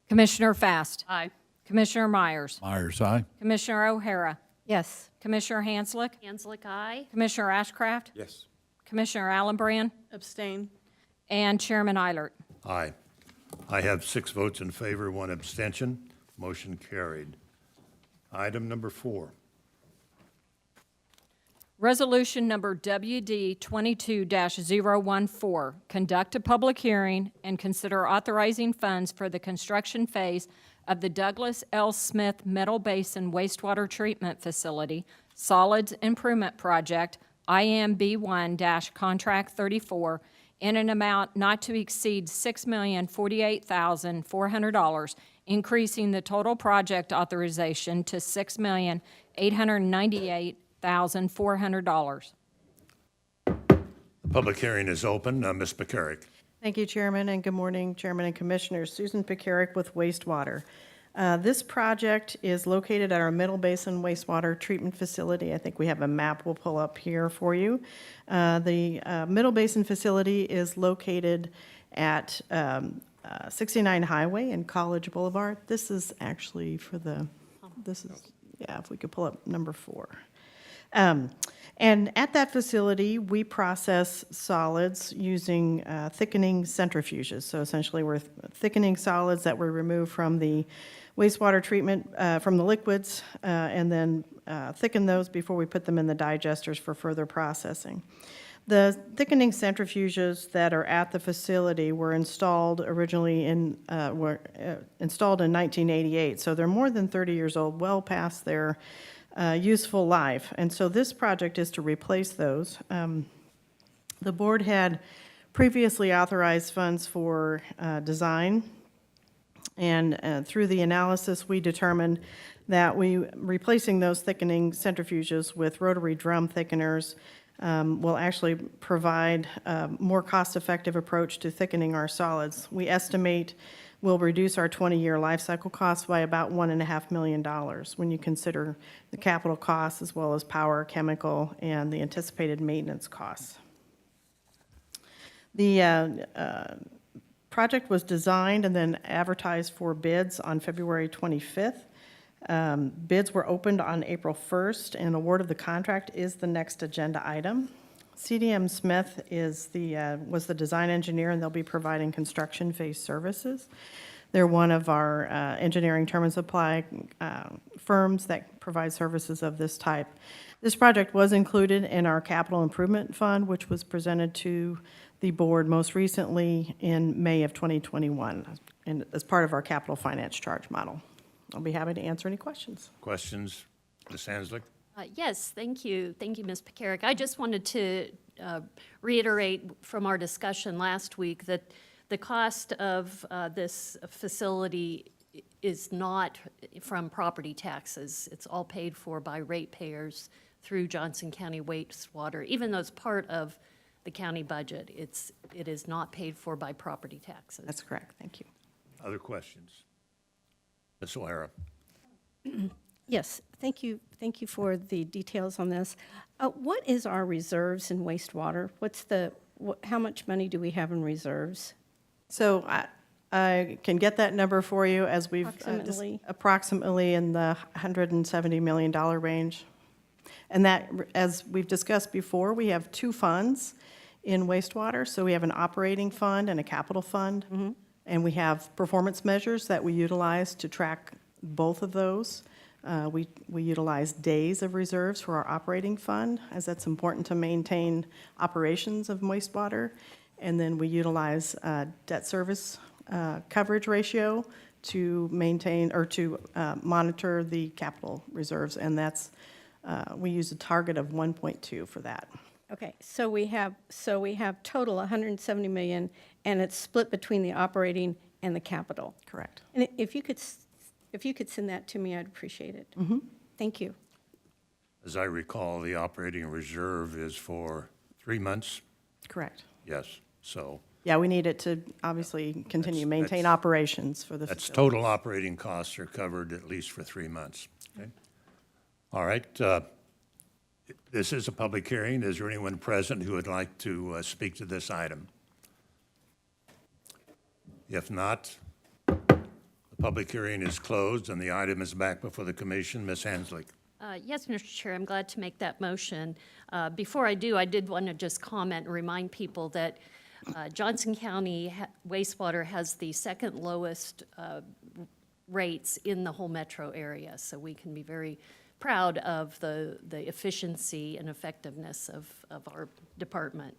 [SPEAKER 8] Commissioner Fast.
[SPEAKER 22] Aye.
[SPEAKER 8] Commissioner Myers.
[SPEAKER 1] Myers, aye.
[SPEAKER 8] Commissioner O'Hara.
[SPEAKER 16] Yes.
[SPEAKER 8] Commissioner Hanslick.
[SPEAKER 22] Hanslick, aye.
[SPEAKER 8] Commissioner Ashcraft.
[SPEAKER 1] Yes.
[SPEAKER 8] Commissioner Allen Brand.
[SPEAKER 21] Abstain.
[SPEAKER 8] And Chairman Eilert.
[SPEAKER 3] Aye. I have 6 votes in favor, 1 abstention. Motion carried. Item number 4.
[SPEAKER 8] Resolution number WD 22-014, conduct a public hearing and consider authorizing funds for the construction phase of the Douglas L. Smith Metal Basin Wastewater Treatment Facility Solids Improvement Project, IMB1-Contract 34, in an amount not to exceed $6,048,400, increasing the total project authorization to $6,898,400.
[SPEAKER 3] The public hearing is open. Ms. McCarrick.
[SPEAKER 2] Thank you, Chairman, and good morning, Chairman and Commissioners. Susan Pekarik with Wastewater. This project is located at our Middle Basin Wastewater Treatment Facility. I think we have a map we'll pull up here for you. The Middle Basin facility is located at 69 Highway and College Boulevard. This is actually for the, if we could pull up number 4. And at that facility, we process solids using thickening centrifuges. So essentially, we're thickening solids that were removed from the wastewater treatment, from the liquids, and then thicken those before we put them in the digesters for further processing. The thickening centrifuges that are at the facility were installed originally installed in 1988. So they're more than 30 years old, well past their useful life. And so this project is to replace those. The board had previously authorized funds for design, and through the analysis, we determined that replacing those thickening centrifuges with rotary drum thickeners will actually provide a more cost-effective approach to thickening our solids. We estimate will reduce our 20-year life cycle costs by about $1.5 million when you consider the capital costs as well as power, chemical, and the anticipated maintenance costs. The project was designed and then advertised for bids on February 25th. Bids were opened on April 1st, and award of the contract is the next agenda item. CDM Smith was the design engineer, and they'll be providing construction phase services. They're one of our engineering term and supply firms that provide services of this type. This project was included in our capital improvement fund, which was presented to the board most recently in May of 2021, and as part of our capital finance charge model. I'll be happy to answer any questions.
[SPEAKER 3] Questions? Ms. Hanslick?
[SPEAKER 22] Yes, thank you. Thank you, Ms. Pekarik. I just wanted to reiterate from our discussion last week that the cost of this facility is not from property taxes. It's all paid for by ratepayers through Johnson County Wastewater. Even though it's part of the county budget, it is not paid for by property taxes.
[SPEAKER 2] That's correct. Thank you.
[SPEAKER 3] Other questions? Ms. O'Hara.
[SPEAKER 4] Yes, thank you for the details on this. What is our reserves in wastewater? How much money do we have in reserves?
[SPEAKER 2] So I can get that number for you as we've approximately in the $170 million range. And that, as we've discussed before, we have 2 funds in wastewater. So we have an operating fund and a capital fund.
[SPEAKER 4] Mm-hmm.
[SPEAKER 2] And we have performance measures that we utilize to track both of those. We utilize days of reserves for our operating fund, as that's important to maintain operations of wastewater. And then we utilize debt service coverage ratio to maintain or to monitor the capital reserves. And that's, we use a target of 1.2 for that.
[SPEAKER 4] Okay, so we have total $170 million, and it's split between the operating and the capital.
[SPEAKER 2] Correct.
[SPEAKER 4] And if you could send that to me, I'd appreciate it. Thank you.
[SPEAKER 3] As I recall, the operating reserve is for 3 months?
[SPEAKER 2] Correct.
[SPEAKER 3] Yes, so
[SPEAKER 2] Yeah, we need it to obviously continue, maintain operations for the
[SPEAKER 3] that's
[SPEAKER 2] facility.
[SPEAKER 3] total operating costs are covered at least for 3 months. Okay. All right. This is a public hearing. Is there anyone present who would like to speak to this item? If not, the public hearing is closed and the item is back before the commission. Ms. Hanslick.
[SPEAKER 22] Yes, Mr. Chair, I'm glad to make that motion. Before I do, I did want to just comment and remind people that Johnson County wastewater has the second lowest rates in the whole metro area, so we can be very proud of the efficiency and effectiveness of our department.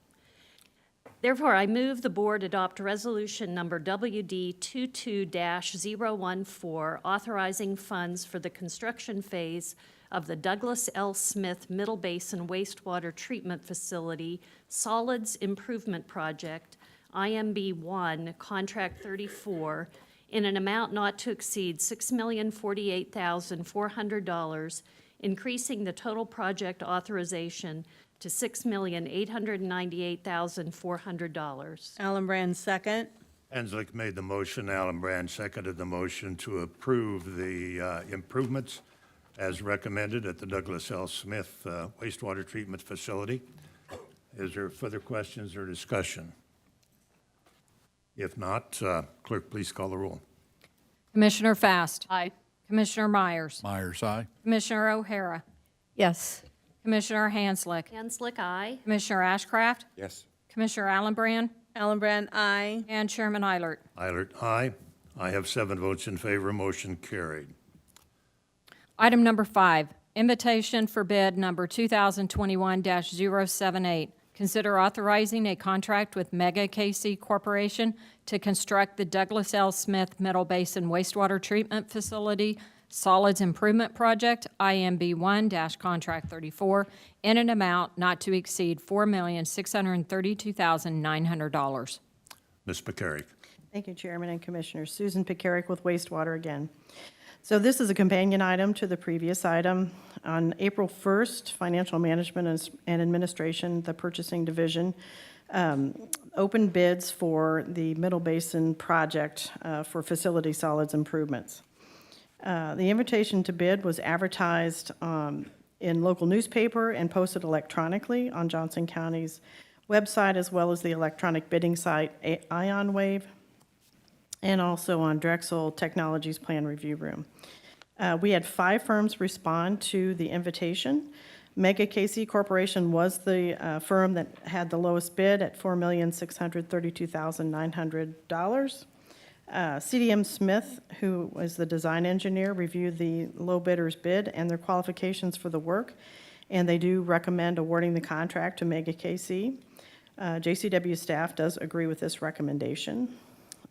[SPEAKER 22] Therefore, I move the board adopt resolution number WD 22-014, authorizing funds for the construction phase of the Douglas L. Smith Middle Basin Wastewater Treatment Facility Solids Improvement Project, IMB 1, Contract 34, in an amount not to exceed $6,048,400, increasing the total project authorization to $6,898,400.
[SPEAKER 21] Allen Brand, second.
[SPEAKER 3] Hanslick made the motion. Allen Brand seconded the motion to approve the improvements as recommended at the Douglas L. Smith wastewater treatment facility. Is there further questions or discussion? If not, clerk, please call the roll.
[SPEAKER 8] Commissioner Fast.
[SPEAKER 22] Aye.
[SPEAKER 8] Commissioner Myers.
[SPEAKER 1] Myers, aye.
[SPEAKER 8] Commissioner O'Hara.
[SPEAKER 4] Yes.
[SPEAKER 8] Commissioner Hanslick.
[SPEAKER 22] Hanslick, aye.
[SPEAKER 8] Commissioner Ashcraft.
[SPEAKER 1] Yes.
[SPEAKER 8] Commissioner Allenbrand.
[SPEAKER 21] Allen Brand, aye.
[SPEAKER 8] And Chairman Eilert.
[SPEAKER 3] Eilert, aye. I have 7 votes in favor. Motion carried.
[SPEAKER 8] Item number 5, invitation for bid number 2021-078. Consider authorizing a contract with Mega KC Corporation to construct the Douglas L. Smith Middle Basin Wastewater Treatment Facility Solids Improvement Project, IMB 1-Contract 34, in an amount not to exceed $4,632,900.
[SPEAKER 3] Ms. McCarrick.
[SPEAKER 2] Thank you, Chairman and Commissioners. Susan Picaric with Wastewater again. So this is a companion item to the previous item. On April 1st, Financial Management and Administration, the Purchasing Division, opened bids for the Middle Basin project for facility solids improvements. The invitation to bid was advertised in local newspaper and posted electronically on Johnson County's website, as well as the electronic bidding site IonWave, and also on Drexel Technologies Plan Review Room. We had 5 firms respond to the invitation. Mega KC Corporation was the firm that had the lowest bid at $4,632,900. CDM Smith, who was the design engineer, reviewed the low bidder's bid and their qualifications for the work, and they do recommend awarding the contract to Mega KC. JCW staff does agree with this recommendation.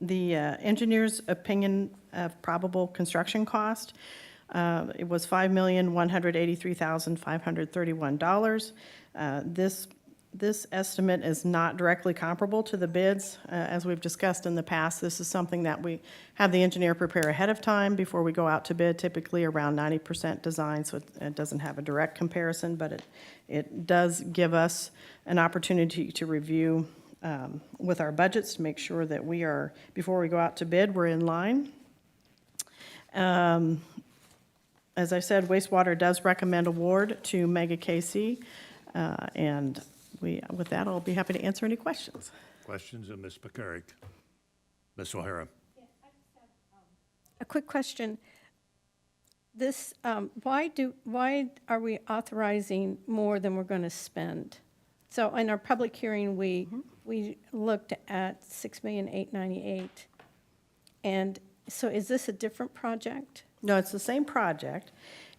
[SPEAKER 2] The engineer's opinion of probable construction cost, it was $5,183,531. This estimate is not directly comparable to the bids. As we've discussed in the past, this is something that we have the engineer prepare ahead of time before we go out to bid, typically around 90% design, so it doesn't have a direct comparison, but it does give us an opportunity to review with our budgets to make sure that we are, before we go out to bid, we're in line. As I said, Wastewater does recommend award to Mega KC, and with that, I'll be happy to answer any questions.
[SPEAKER 3] Questions of Ms. McCarrick? Ms. O'Hara?
[SPEAKER 4] A quick question. This, why are we authorizing more than we're going to spend? So in our public hearing, we looked at $6,898,000. And so is this a different project?
[SPEAKER 2] No, it's the same project,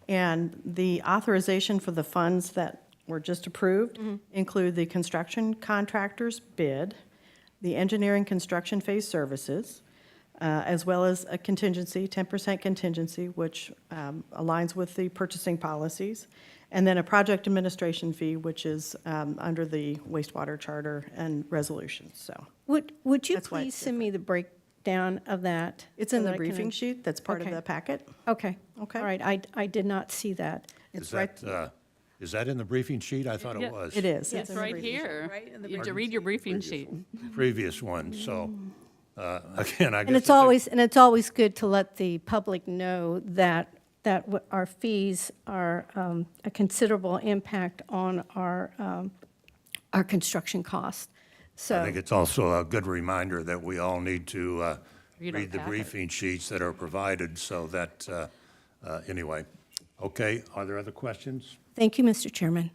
[SPEAKER 2] and the authorization for the funds that were just approved include the construction contractor's bid, the engineering construction phase services, as well as a contingency, 10% contingency, which aligns with the purchasing policies, and then a project administration fee, which is under the wastewater charter and resolutions. So
[SPEAKER 4] Would you
[SPEAKER 2] That's why
[SPEAKER 4] please
[SPEAKER 2] it's
[SPEAKER 4] send me the breakdown of that?
[SPEAKER 21] It's
[SPEAKER 4] so
[SPEAKER 21] in
[SPEAKER 4] that
[SPEAKER 21] the
[SPEAKER 4] I can-
[SPEAKER 21] briefing sheet that's part of
[SPEAKER 4] Okay.
[SPEAKER 21] the packet.
[SPEAKER 4] Okay.
[SPEAKER 21] Okay.
[SPEAKER 4] All right, I did not see that.
[SPEAKER 3] Is that in the briefing sheet? I thought it was.
[SPEAKER 21] It is.
[SPEAKER 5] It's
[SPEAKER 21] in the
[SPEAKER 5] right
[SPEAKER 21] briefing sheet.
[SPEAKER 5] here.
[SPEAKER 21] Right in the
[SPEAKER 5] You have to
[SPEAKER 21] briefing
[SPEAKER 5] read your
[SPEAKER 21] sheet.
[SPEAKER 5] briefing sheet.
[SPEAKER 3] Previous one, so, again, I guess.
[SPEAKER 4] And it's always good to let the public know that our fees are a considerable impact on our construction costs. So.
[SPEAKER 3] I think it's also a good reminder that we all need to
[SPEAKER 5] Read our
[SPEAKER 3] read the
[SPEAKER 5] packet.
[SPEAKER 3] briefing sheets that are provided, so that, anyway. Okay, are there other questions?
[SPEAKER 4] Thank you, Mr. Chairman.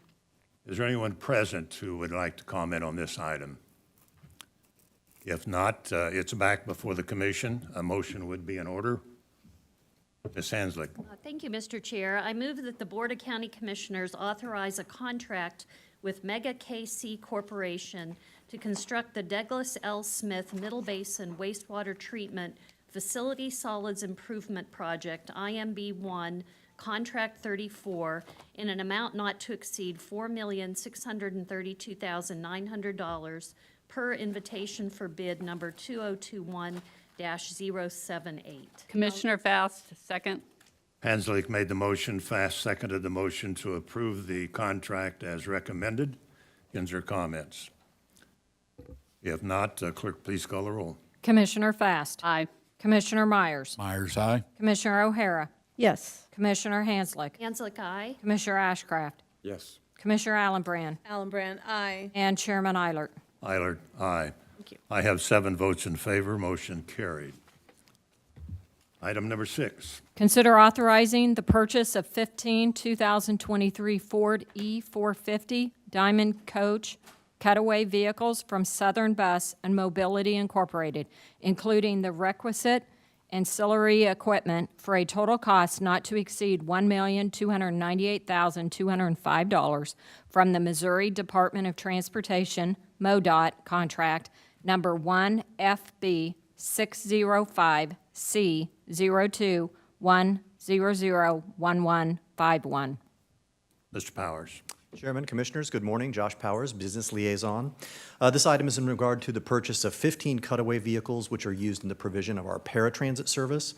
[SPEAKER 3] Is there anyone present who would like to comment on this item? If not, it's back before the commission. A motion would be in order. Ms. Hanslick.
[SPEAKER 22] Thank you, Mr. Chair. I move that the Board of County Commissioners authorize a contract with Mega KC Corporation to construct the Douglas L. Smith Middle Basin Wastewater Treatment Facility Solids Improvement Project, IMB-1, Contract 34, in an amount not to exceed $4,632,900 per invitation for bid number 2021-078.
[SPEAKER 5] Commissioner Fast, second.
[SPEAKER 3] Hanslick made the motion, Fast seconded the motion to approve the contract as recommended. Are comments? If not, clerk, please call the roll.
[SPEAKER 8] Commissioner Fast.
[SPEAKER 5] Aye.
[SPEAKER 8] Commissioner Myers.
[SPEAKER 1] Myers, aye.
[SPEAKER 8] Commissioner O'Hara.
[SPEAKER 4] Yes.
[SPEAKER 8] Commissioner Hanslick.
[SPEAKER 22] Hanslick, aye.
[SPEAKER 8] Commissioner Ashcraft.
[SPEAKER 17] Yes.
[SPEAKER 8] Commissioner Allenbrand.
[SPEAKER 21] Allenbrand, aye.
[SPEAKER 8] And Chairman Eilert.
[SPEAKER 3] Eilert, aye.
[SPEAKER 21] Thank you.
[SPEAKER 3] I have 7 votes in favor, motion carried. Item number 6.
[SPEAKER 8] Consider authorizing the purchase of 15 2023 Ford E450 Diamond Coach Cutaway vehicles from Southern Bus and Mobility Incorporated, including the requisite ancillary equipment for a total cost not to exceed $1,298,205 from the Missouri Department of Transportation, MoDOT, contract number 1FB605C0210011151.
[SPEAKER 3] Mr. Powers.
[SPEAKER 6] Chairman, Commissioners, good morning. Josh Powers, Business Liaison. This item is in regard to the purchase of 15 Cutaway vehicles which are used in the provision of our paratransit service.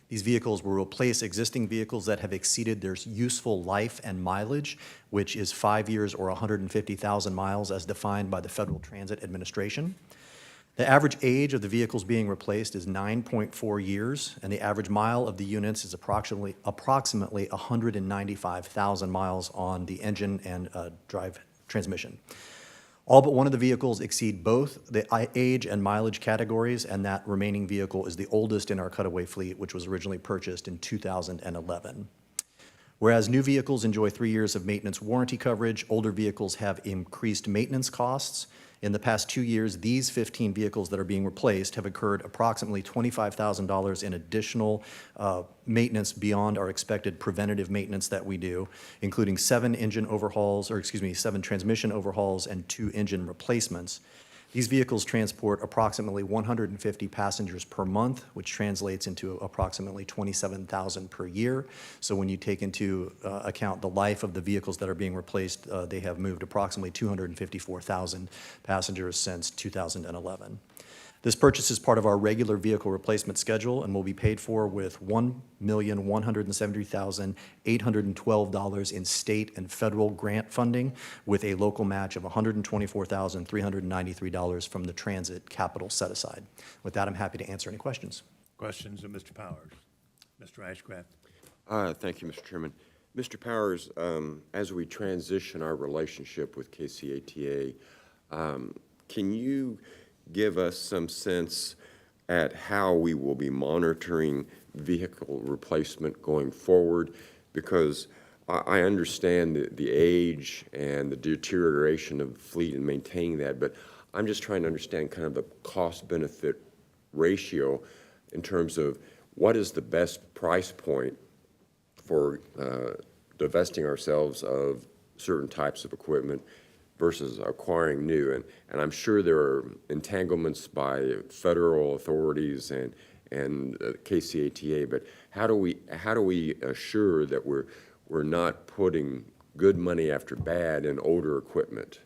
[SPEAKER 6] These vehicles will replace existing vehicles that have exceeded their useful life and mileage, which is 5 years or 150,000 miles as defined by the Federal Transit Administration. The average age of the vehicles being replaced is 9.4 years, and the average mile of the units is approximately 195,000 miles on the engine and drive transmission. All but one of the vehicles exceed both the age and mileage categories, and that remaining vehicle is the oldest in our Cutaway fleet, which was originally purchased in 2011. Whereas new vehicles enjoy 3 years of maintenance warranty coverage, older vehicles have increased maintenance costs. In the past 2 years, these 15 vehicles that are being replaced have incurred approximately $25,000 in additional maintenance beyond our expected preventative maintenance that we do, including 7 transmission overhauls and 2 engine replacements. These vehicles transport approximately 150 passengers per month, which translates into approximately 27,000 per year. So when you take into account the life of the vehicles that are being replaced, they have moved approximately 254,000 passengers since 2011. This purchase is part of our regular vehicle replacement schedule and will be paid for with $1,170,812 in state and federal grant funding, with a local match of $124,393 from the Transit Capital Set Aside. With that, I'm happy to answer any questions.
[SPEAKER 3] Questions of Mr. Powers? Mr. Ashcraft?
[SPEAKER 23] Thank you, Mr. Chairman. Mr. Powers, as we transition our relationship with KCATA, can you give us some sense at how we will be monitoring vehicle replacement going forward? Because I understand the age and the deterioration of the fleet and maintaining that, but I'm just trying to understand kind of the cost-benefit ratio in terms of what is the best price point for divesting ourselves of certain types of equipment versus acquiring new. And I'm sure there are entanglements by federal authorities and KCATA, but how do we assure that we're not putting good money after bad in older equipment?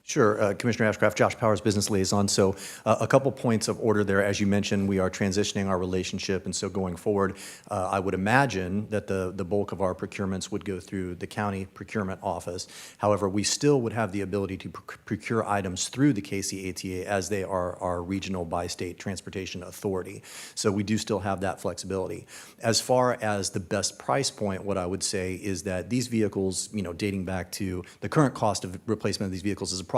[SPEAKER 6] Sure, Commissioner Ashcraft, Josh Powers, Business Liaison. So a couple points of order there. As you mentioned, we are transitioning our relationship, and so going forward, I would imagine that the bulk of our procurements would go through the county procurement office. However, we still would have the ability to procure items through the KCATA as they are our regional bi-state transportation authority. So we do still have that flexibility. As far as the best price point, what I would say is that these vehicles, dating back to the current cost of replacement of these vehicles is approximately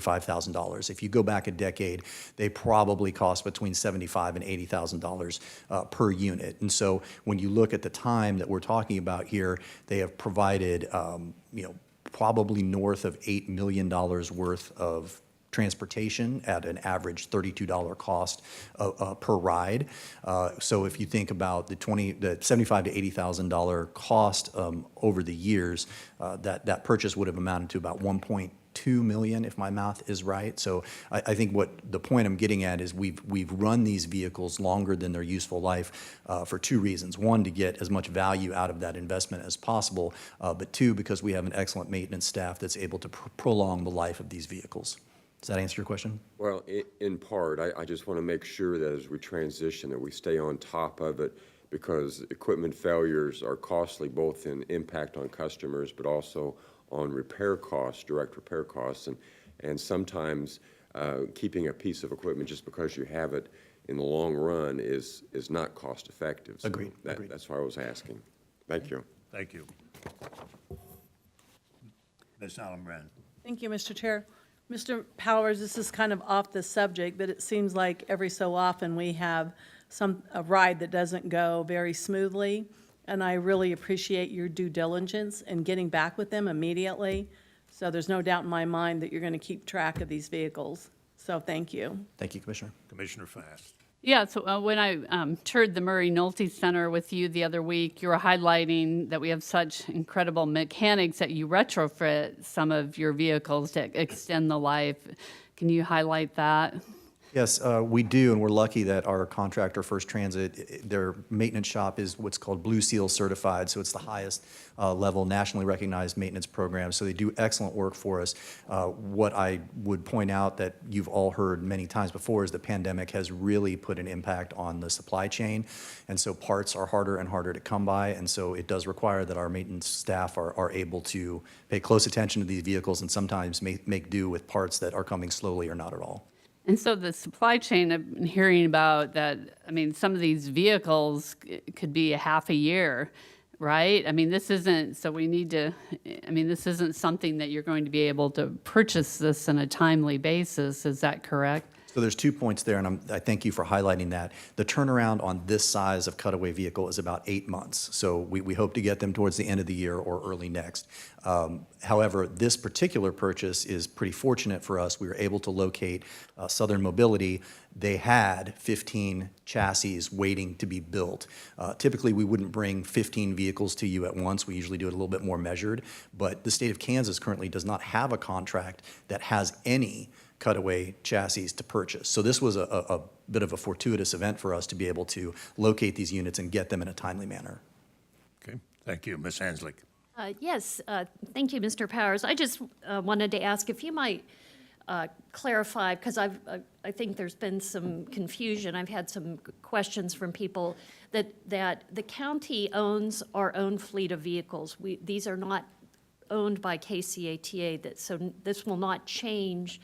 [SPEAKER 6] $85,000. If you go back a decade, they probably cost between $75,000 and $80,000 per unit. And so when you look at the time that we're talking about here, they have provided, probably north of $8 million worth of transportation at an average $32 cost per ride. So if you think about the $75,000 to $80,000 cost over the years, that purchase would have amounted to about $1.2 million, if my math is right. So I think what the point I'm getting at is we've run these vehicles longer than their useful life for two reasons. One, to get as much value out of that investment as possible, but two, because we have an excellent maintenance staff that's able to prolong the life of these vehicles. Does that answer your question?
[SPEAKER 23] Well, in part, I just want to make sure that as we transition, that we stay on top of it, because equipment failures are costly, both in impact on customers, but also on repair costs, direct repair costs, and sometimes keeping a piece of equipment just because you have it in the long run is not cost effective. So
[SPEAKER 6] Agreed.
[SPEAKER 23] That's why I was asking. Thank you.
[SPEAKER 3] Thank you. Ms. Allenbrand.
[SPEAKER 21] Thank you, Mr. Chair. Mr. Powers, this is kind of off the subject, but it seems like every so often we have a ride that doesn't go very smoothly, and I really appreciate your due diligence in getting back with them immediately. So there's no doubt in my mind that you're going to keep track of these vehicles. So thank you.
[SPEAKER 6] Thank you, Commissioner.
[SPEAKER 3] Commissioner Fast.
[SPEAKER 5] Yeah, so when I toured the Murray Nolte Center with you the other week, you were highlighting that we have such incredible mechanics that you retrofit some of your vehicles to extend the life. Can you highlight that?
[SPEAKER 6] Yes, we do, and we're lucky that our contractor, First Transit, their maintenance shop is what's called Blue Seal certified, so it's the highest level nationally recognized maintenance program, so they do excellent work for us. What I would point out that you've all heard many times before is the pandemic has really put an impact on the supply chain, and so parts are harder and harder to come by, and so it does require that our maintenance staff are able to pay close attention to these vehicles and sometimes make do with parts that are coming slowly or not at all.
[SPEAKER 5] And so the supply chain, I've been hearing about that, I mean, some of these vehicles could be a half a year, right? I mean, this isn't, so we need to, I mean, this isn't something that you're going to be able to purchase this on a timely basis, is that correct?
[SPEAKER 6] So there's 2 points there, and I thank you for highlighting that. The turnaround on this size of Cutaway vehicle is about 8 months. So we hope to get them towards the end of the year or early next. However, this particular purchase is pretty fortunate for us. We were able to locate Southern Mobility. They had 15 chassis waiting to be built. Typically, we wouldn't bring 15 vehicles to you at once. We usually do it a little bit more measured. But the state of Kansas currently does not have a contract that has any Cutaway chassis to purchase. So this was a bit of a fortuitous event for us to be able to locate these units and get them in a timely manner.
[SPEAKER 3] Okay, thank you. Ms. Hanslick.
[SPEAKER 22] Yes, thank you, Mr. Powers. I just wanted to ask if you might clarify, because I think there's been some confusion. I've had some questions from people that the county owns our own fleet of vehicles. These are not owned by KCATA, so this will not change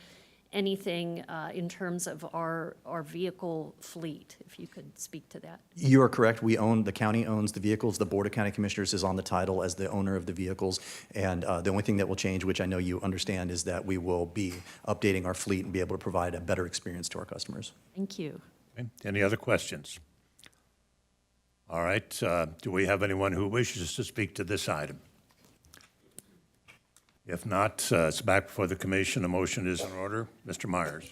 [SPEAKER 22] anything in terms of our vehicle fleet, if you could speak to that.
[SPEAKER 6] You are correct. The county owns the vehicles. The Board of County Commissioners is on the title as the owner of the vehicles. And the only thing that will change, which I know you understand, is that we will be updating our fleet and be able to provide a better experience to our customers.
[SPEAKER 22] Thank you.
[SPEAKER 3] Okay. Any other questions? All right. Do we have anyone who wishes to speak to this item? If not, it's back before the commission. A motion is in order. Mr. Myers.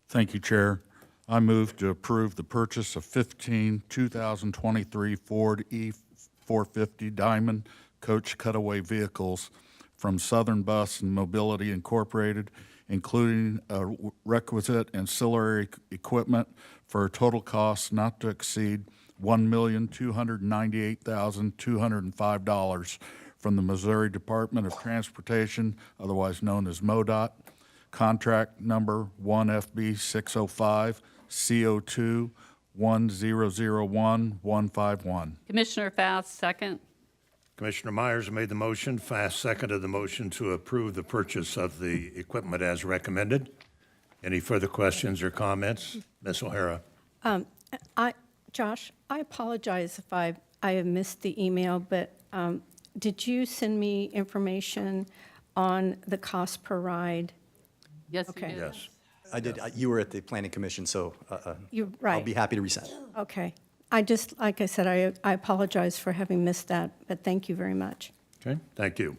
[SPEAKER 1] Thank you, Chair. I move to approve the purchase of 15 2023 Ford E450 Diamond Coach Cutaway vehicles from Southern Bus and Mobility Incorporated, including requisite ancillary equipment for a total cost not to exceed $1,298,205 from the Missouri Department of Transportation, otherwise known as MoDOT. contract number 1FB605 CO2 1001151.
[SPEAKER 5] Commissioner Fast, second.
[SPEAKER 3] Commissioner Myers made the motion, Fast seconded the motion to approve the purchase of the equipment as recommended. Any further questions or comments? Ms. O'Hara?
[SPEAKER 4] Josh, I apologize if I have missed the email, but did you send me information on the cost per ride?
[SPEAKER 5] Yes,
[SPEAKER 4] Okay.
[SPEAKER 5] you did.
[SPEAKER 3] Yes.
[SPEAKER 6] I did, you were at the planning commission, so
[SPEAKER 4] You're
[SPEAKER 6] I'll
[SPEAKER 4] right.
[SPEAKER 6] be happy to resend.
[SPEAKER 4] Okay. Like I said, I apologize for having missed that, but thank you very much.
[SPEAKER 3] Okay, thank you.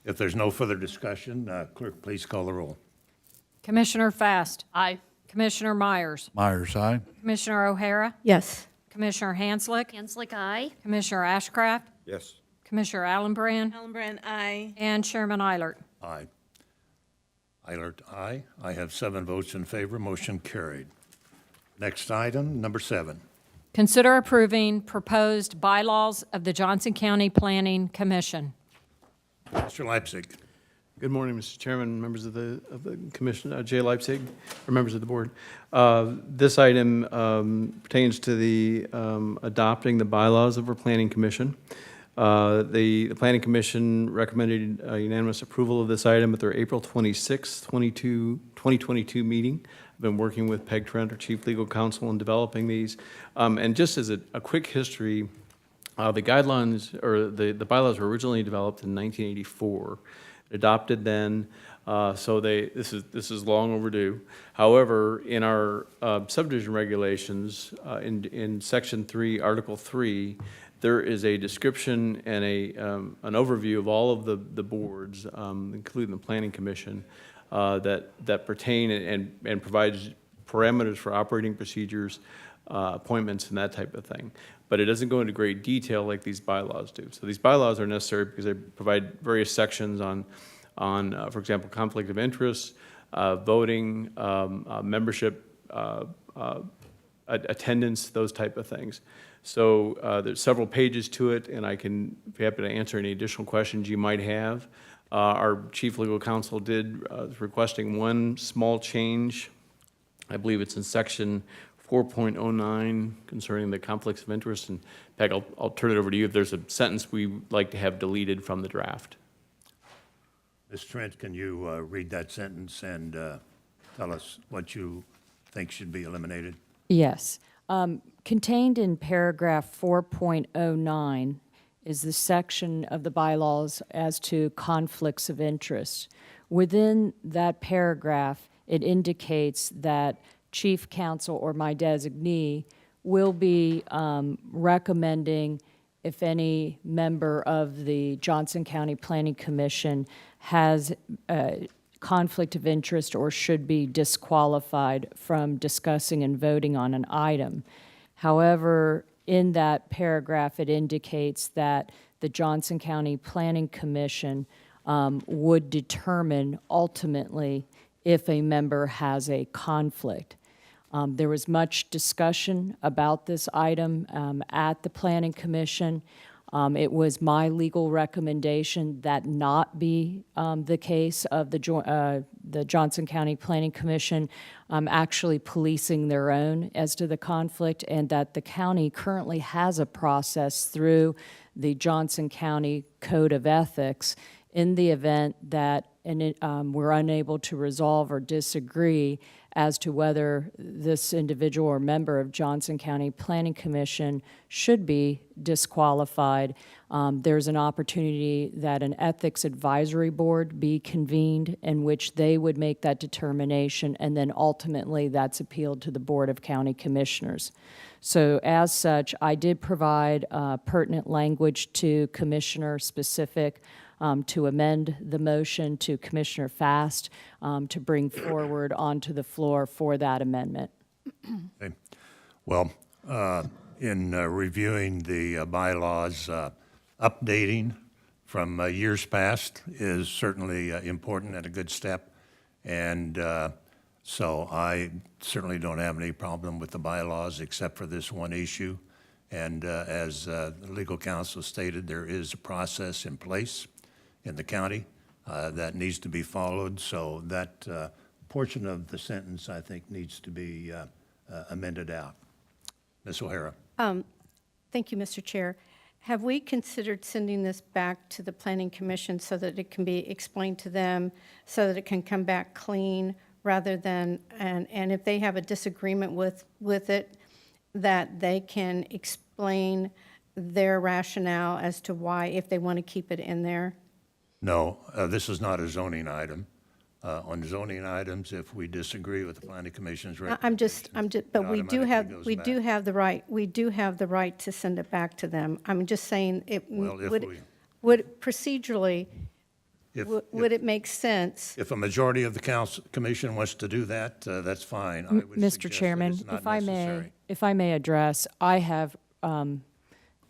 [SPEAKER 3] If there's no further discussion, clerk, please call the roll.
[SPEAKER 8] Commissioner Fast.
[SPEAKER 5] Aye.
[SPEAKER 8] Commissioner Myers.
[SPEAKER 1] Myers, aye.
[SPEAKER 8] Commissioner O'Hara.
[SPEAKER 4] Yes.
[SPEAKER 8] Commissioner Hanslick.
[SPEAKER 22] Hanslick, aye.
[SPEAKER 8] Commissioner Ashcraft.
[SPEAKER 23] Yes.
[SPEAKER 8] Commissioner Allenbrand.
[SPEAKER 21] Allenbrand, aye.
[SPEAKER 8] And Chairman Eilert.
[SPEAKER 3] Aye. Eilert, aye. I have 7 votes in favor. Motion carried. Next item, number 7.
[SPEAKER 8] Consider approving proposed bylaws of the Johnson County Planning Commission.
[SPEAKER 3] Mr. Leipzig.
[SPEAKER 7] Good morning, Mr. Chairman, members of the commission, Jay Leipzig, or members of the board. This item pertains to the adopting the bylaws of our planning commission. The planning commission recommended unanimous approval of this item at their April 26, 2022 meeting. I've been working with Peg Trent, our chief legal counsel, in developing these. And just as a quick history, the guidelines, or the bylaws were originally developed in 1984, adopted then, so this is long overdue. However, in our subdivision regulations, in Section 3, Article 3, there is a description and an overview of all of the boards, including the Planning Commission, that pertain and provides parameters for operating procedures, appointments, and that type of thing. But it doesn't go into great detail like these bylaws do. So these bylaws are necessary because they provide various sections on for example, conflict of interest, voting, membership, attendance, those type of things. So there's several pages to it, and I can be happy to answer any additional questions you might have. Our chief legal counsel is requesting one small change. I believe it's in section 4.09 concerning the conflicts of interest. And Peg, I'll turn it over to you if there's a sentence we'd like to have deleted from the draft.
[SPEAKER 3] Ms. Trent, can you read that sentence and tell us what you think should be eliminated?
[SPEAKER 8] Yes. Contained in paragraph 4.09 is the section of the bylaws as to conflicts of interest. Within that paragraph, it indicates that chief counsel or my designee will be recommending if any member of the Johnson County Planning Commission has a conflict of interest or should be disqualified from discussing and voting on an item. However, in that paragraph, it indicates that the Johnson County Planning Commission would determine ultimately if a member has a conflict. There was much discussion about this item at the Planning Commission. It was my legal recommendation that not be the case of the Johnson County Planning Commission actually policing their own as to the conflict, and that the county currently has a process through the Johnson County Code of Ethics in the event that we're unable to resolve or disagree as to whether this individual or member of Johnson County Planning Commission should be disqualified. There's an opportunity that an ethics advisory board be convened in which they would make that determination, and then ultimately that's appealed to the Board of County Commissioners. So as such, I did provide pertinent language to Commissioner specific to amend the motion to Commissioner Fast to bring forward onto the floor for that amendment.
[SPEAKER 3] Okay. Well, in reviewing the bylaws, updating from years past is certainly important and a good step. And so I certainly don't have any problem with the bylaws except for this one issue. And as the legal counsel stated, there is a process in place in the county that needs to be followed. So that portion of the sentence, I think, needs to be amended out. Ms. O'Hara.
[SPEAKER 4] Thank you, Mr. Chair. Have we considered sending this back to the Planning Commission so that it can be explained to them, so that it can come back clean, rather than, and if they have a disagreement with it, that they can explain their rationale as to why, if they want to keep it in there?
[SPEAKER 3] No, this is not a zoning item. On zoning items, if we disagree with the Planning Commission's recommendation,
[SPEAKER 4] but we do have the right, to send it back to them. I'm just saying, would procedurally, would it make sense?
[SPEAKER 3] If a majority of the commission wants to do that, that's fine. I would
[SPEAKER 8] Mr.
[SPEAKER 3] suggest that
[SPEAKER 8] Chairman,
[SPEAKER 3] it's not
[SPEAKER 8] if I
[SPEAKER 3] necessary.
[SPEAKER 8] may address, I have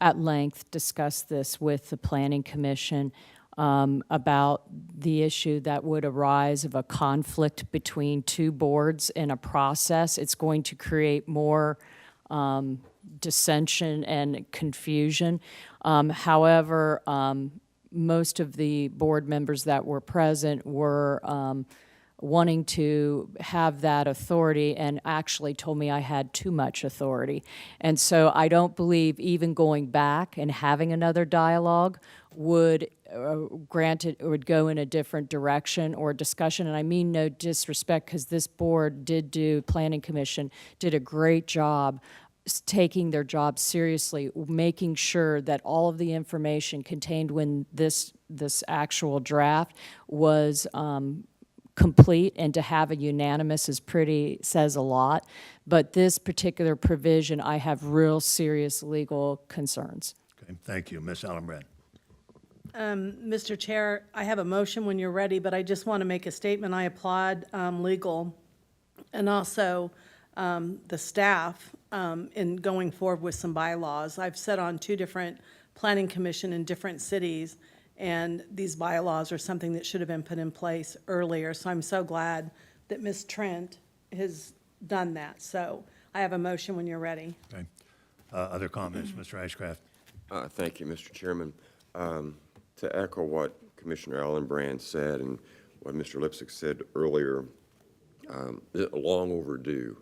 [SPEAKER 8] at length discussed this with the Planning Commission about the issue that would arise of a conflict between two boards in a process. It's going to create more dissension and confusion. However, most of the board members that were present were wanting to have that authority and actually told me I had too much authority. And so I don't believe even going back and having another dialogue would would go in a different direction or discussion. And I mean no disrespect, because this board Planning Commission did a great job taking their job seriously, making sure that all of the information contained when this actual draft was complete, and to have a unanimous says a lot. But this particular provision, I have real serious legal concerns.
[SPEAKER 3] Okay, thank you. Ms. Allenbrand.
[SPEAKER 21] Mr. Chair, I have a motion when you're ready, but I just want to make a statement. I applaud legal and also the staff in going forward with some bylaws. I've sat on 2 different planning commission in different cities, and these bylaws are something that should have been put in place earlier. So I'm so glad that Ms. Trent has done that. So I have a motion when you're ready.
[SPEAKER 3] Okay. Other comments, Mr. Ashcraft?
[SPEAKER 23] Thank you, Mr. Chairman. To echo what Commissioner Allenbrand said and what Mr. Lipsick said earlier, long overdue.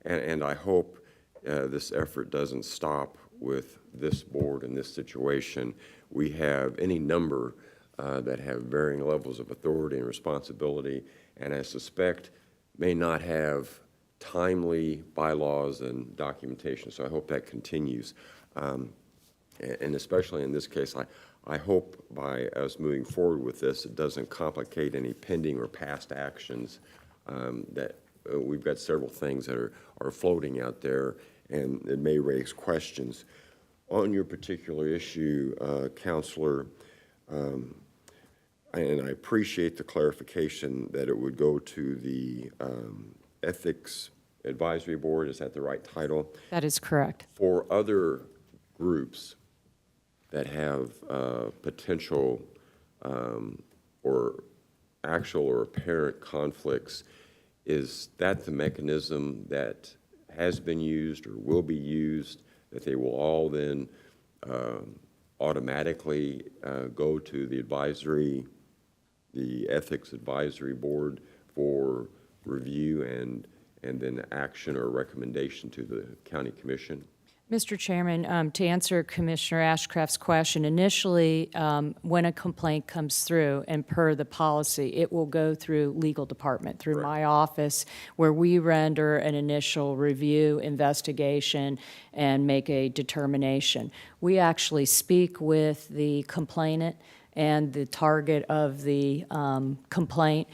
[SPEAKER 23] And I hope this effort doesn't stop with this board in this situation. We have any number that have varying levels of authority and responsibility, and I suspect may not have timely bylaws and documentation. So I hope that continues. And especially in this case, I hope by us moving forward with this, it doesn't complicate any pending or past actions. That we've got several things that are floating out there, and it may raise questions. On your particular issue, Counselor, and I appreciate the clarification that it would go to the Ethics Advisory Board. Is that the right title?
[SPEAKER 8] That is correct.
[SPEAKER 23] For other groups that have potential or actual or apparent conflicts, is that the mechanism that has been used or will be used, that they will all then automatically go to the Ethics Advisory Board for review and then action or recommendation to the County Commission?
[SPEAKER 8] Mr. Chairman, to answer Commissioner Ashcraft's question, initially, when a complaint comes through, and per the policy, it will go through legal department, through my office, where we render an initial review, investigation, and make a determination. We actually speak with the complainant and the target of the complaint.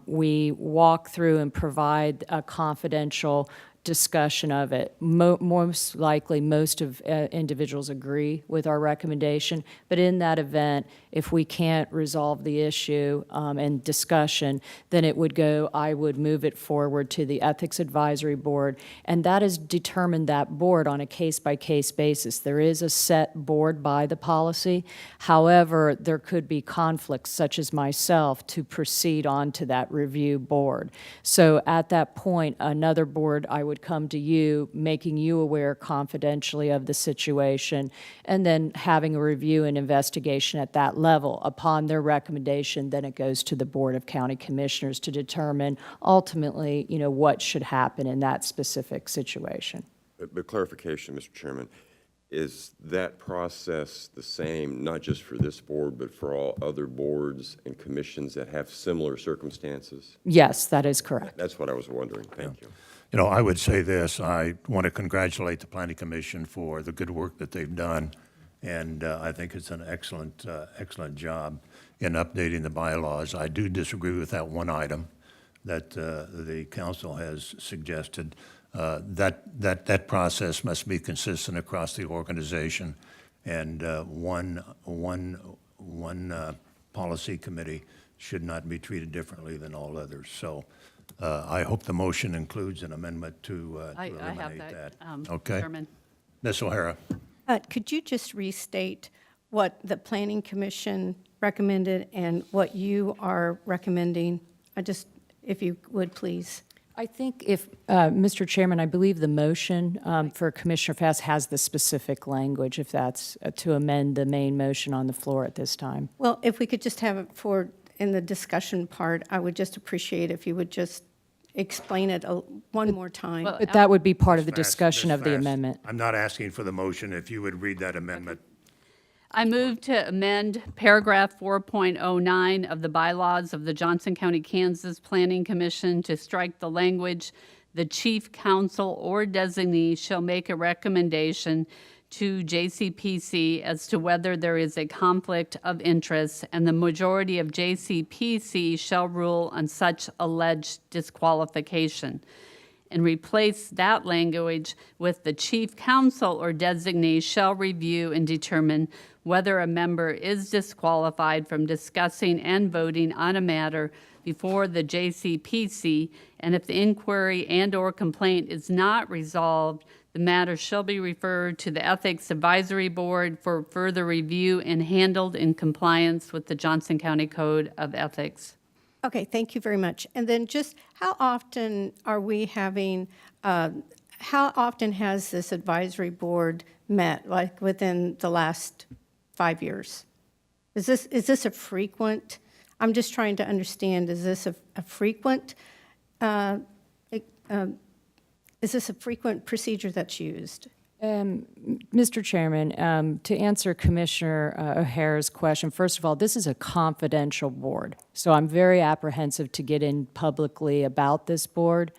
[SPEAKER 8] We walk through and provide a confidential discussion of it. Most likely, most of individuals agree with our recommendation, but in that event, if we can't resolve the issue and discussion, then it would go, I would move it forward to the Ethics Advisory Board, and that is determined, that board, on a case-by-case basis. There is a set board by the policy. However, there could be conflicts, such as myself, to proceed on to that review board. So at that point, another board, I would would come to you, making you aware confidentially of the situation, and then having a review and investigation at that level. Upon their recommendation, then it goes to the Board of County Commissioners to determine ultimately, what should happen in that specific situation.
[SPEAKER 23] But clarification, Mr. Chairman, is that process the same, not just for this board, but for all other boards and commissions that have similar circumstances?
[SPEAKER 8] Yes, that is correct.
[SPEAKER 23] That's what I was wondering. Thank you.
[SPEAKER 3] I would say this, I want to congratulate the Planning Commission for the good work that they've done, and I think it's an excellent job in updating the bylaws. I do disagree with that one item that the council has suggested. That process must be consistent across the organization, and one policy committee should not be treated differently than all others. So I hope the motion includes an amendment to eliminate that. Okay.
[SPEAKER 5] Chairman.
[SPEAKER 3] Ms. O'Hara.
[SPEAKER 4] Could you just restate what the Planning Commission recommended and what you are recommending? If you would, please.
[SPEAKER 8] I think if, Mr. Chairman, I believe the motion for Commissioner Fass has the specific language, if that's to amend the main motion on the floor at this time.
[SPEAKER 4] Well, if we could just have it in the discussion part, I would just appreciate if you would just explain it one more time.
[SPEAKER 8] But that would be part of the
[SPEAKER 3] Ms. Fass,
[SPEAKER 8] discussion
[SPEAKER 3] Ms.
[SPEAKER 8] of the
[SPEAKER 3] Fass,
[SPEAKER 8] amendment.
[SPEAKER 3] I'm not asking for the motion. If you would read that amendment.
[SPEAKER 5] I move to amend paragraph 4.09 of the bylaws of the Johnson County, Kansas Planning Commission to strike the language, "The chief counsel or designee shall make a recommendation to JCPC as to whether there is a conflict of interest, and the majority of JCPC shall rule on such alleged disqualification," and replace that language with "the chief counsel or designee shall review and determine whether a member is disqualified from discussing and voting on a matter before the JCPC, and if the inquiry and/or complaint is not resolved, the matter shall be referred to the Ethics Advisory Board for further review and handled in compliance with the Johnson County Code of Ethics.
[SPEAKER 4] Okay, thank you very much. And then just how often are we having, how often has this advisory board met, like within the last 5 years? Is this a frequent, I'm just trying to understand, is this a frequent, is this a frequent procedure that's used?
[SPEAKER 8] Mr. Chairman, to answer Commissioner O'Hara's question, first of all, this is a confidential board, so I'm very apprehensive to get in publicly about this board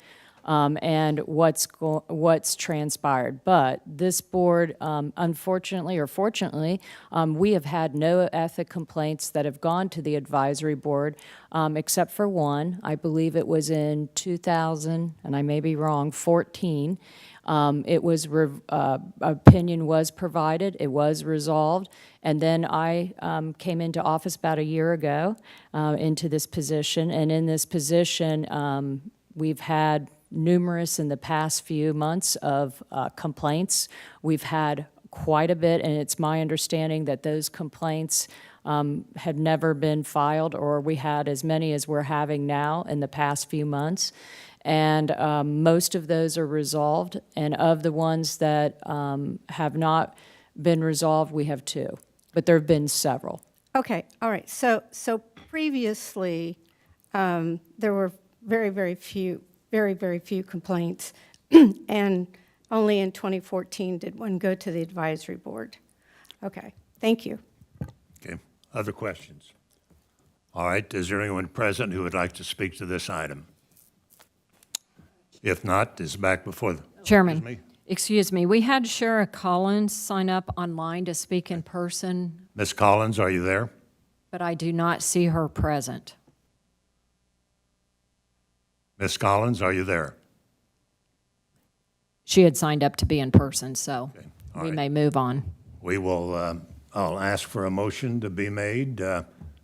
[SPEAKER 8] and what's transpired. But this board, unfortunately or fortunately, we have had no ethics complaints that have gone to the advisory board, except for one. I believe it was in 2000, and I may be wrong, 14. Opinion was provided, it was resolved, and then I came into office about a year ago into this position, and in this position, we've had numerous in the past few months of complaints. We've had quite a bit, and it's my understanding that those complaints had never been filed, or we had as many as we're having now in the past few months. And most of those are resolved, and of the ones that have not been resolved, we have 2, but there have been several.
[SPEAKER 4] Okay, all right. So previously, there were very few complaints, and only in 2014 did one go to the advisory board. Okay, thank you.
[SPEAKER 3] Okay. Other questions? All right. Is there anyone present who would like to speak to this item? If not, it's back before the...
[SPEAKER 8] Chairman, excuse me, we had Shara Collins sign up online to speak in person.
[SPEAKER 3] Ms. Collins, are you there?
[SPEAKER 8] But I do not see her present.
[SPEAKER 3] Ms. Collins, are you there?
[SPEAKER 8] She had signed up to be in person, so
[SPEAKER 3] All
[SPEAKER 8] we
[SPEAKER 3] right.
[SPEAKER 8] may move on.
[SPEAKER 3] We will, I'll ask for a motion to be made.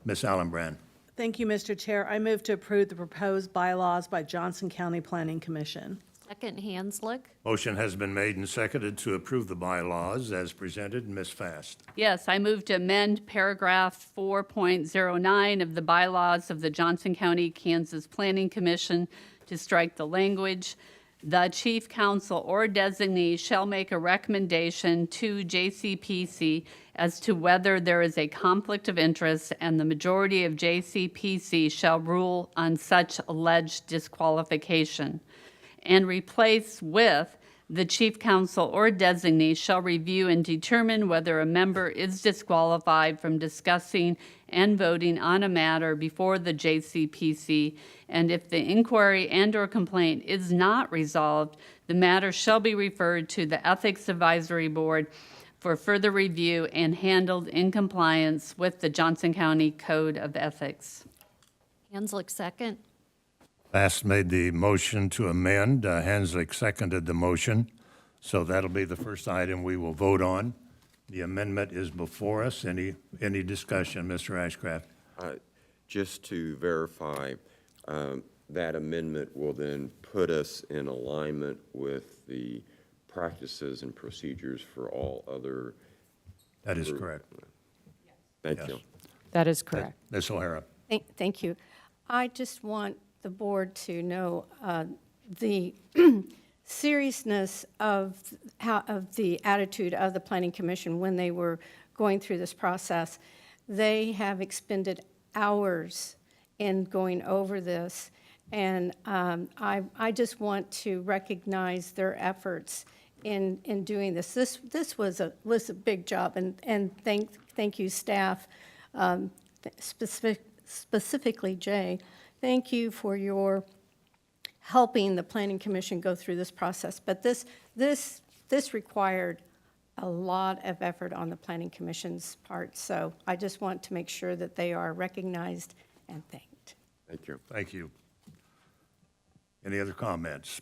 [SPEAKER 3] Ms. Allenbrand.
[SPEAKER 21] Thank you, Mr. Chair. I move to approve the proposed bylaws by Johnson County Planning Commission.
[SPEAKER 22] Second, Hanslick.
[SPEAKER 3] Motion has been made and seconded to approve the bylaws as presented. Ms. Fast.
[SPEAKER 5] Yes, I move to amend paragraph 4.09 of the bylaws of the Johnson County, Kansas Planning Commission to strike the language, the chief counsel or designee shall make a recommendation to JCPC as to whether there is a conflict of interest, and the majority of JCPC shall rule on such alleged disqualification, and replace with the chief counsel or designee shall review and determine whether a member is disqualified from discussing and voting on a matter before the JCPC, and if the inquiry and/or complaint is not resolved, the matter shall be referred to the Ethics Advisory Board for further review and handled in compliance with the Johnson County Code of Ethics.
[SPEAKER 22] Hanslick, second.
[SPEAKER 3] Bass made the motion to amend. Hanslick seconded the motion. So that'll be the first item we will vote on. The amendment is before us. Any discussion, Mr. Ashcraft?
[SPEAKER 23] Just to verify, that amendment will then put us in alignment with the practices and procedures for all other.
[SPEAKER 3] That is correct.
[SPEAKER 23] Thank you.
[SPEAKER 4] That is correct.
[SPEAKER 3] Ms. O'Hara.
[SPEAKER 4] Thank you. I just want the board to know the seriousness of the attitude of the Planning Commission when they were going through this process. They have expended hours in going over this, and I just want to recognize their efforts in doing this. This was a big job, and thank you, staff, specifically Jay. Thank you for your helping the Planning Commission go through this process. But this required a lot of effort on the Planning Commission's part. So I just want to make sure that they are recognized and thanked.
[SPEAKER 3] Thank you. Thank you. Any other comments?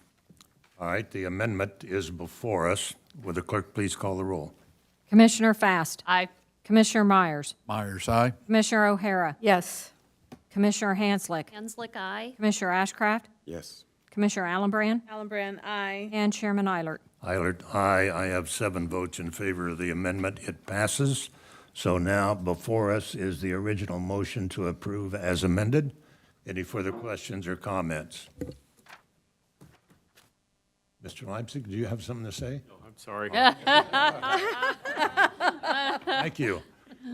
[SPEAKER 3] All right, the amendment is before us. Will the clerk please call the roll?
[SPEAKER 8] Commissioner Fast.
[SPEAKER 5] Aye.
[SPEAKER 8] Commissioner Myers.
[SPEAKER 1] Myers, aye.
[SPEAKER 8] Commissioner O'Hara.
[SPEAKER 4] Yes.
[SPEAKER 8] Commissioner Hanslick.
[SPEAKER 22] Hanslick, aye.
[SPEAKER 8] Commissioner Ashcraft.
[SPEAKER 23] Yes.
[SPEAKER 8] Commissioner Allenbrand.
[SPEAKER 21] Allenbrand, aye.
[SPEAKER 8] And Chairman Eilert.
[SPEAKER 3] Eilert, aye. I have 7 votes in favor of the amendment. It passes. So now before us is the original motion to approve as amended. Any further questions or comments? Mr. Leipzig, do you have something to say?
[SPEAKER 9] No, I'm sorry.
[SPEAKER 3] Thank you.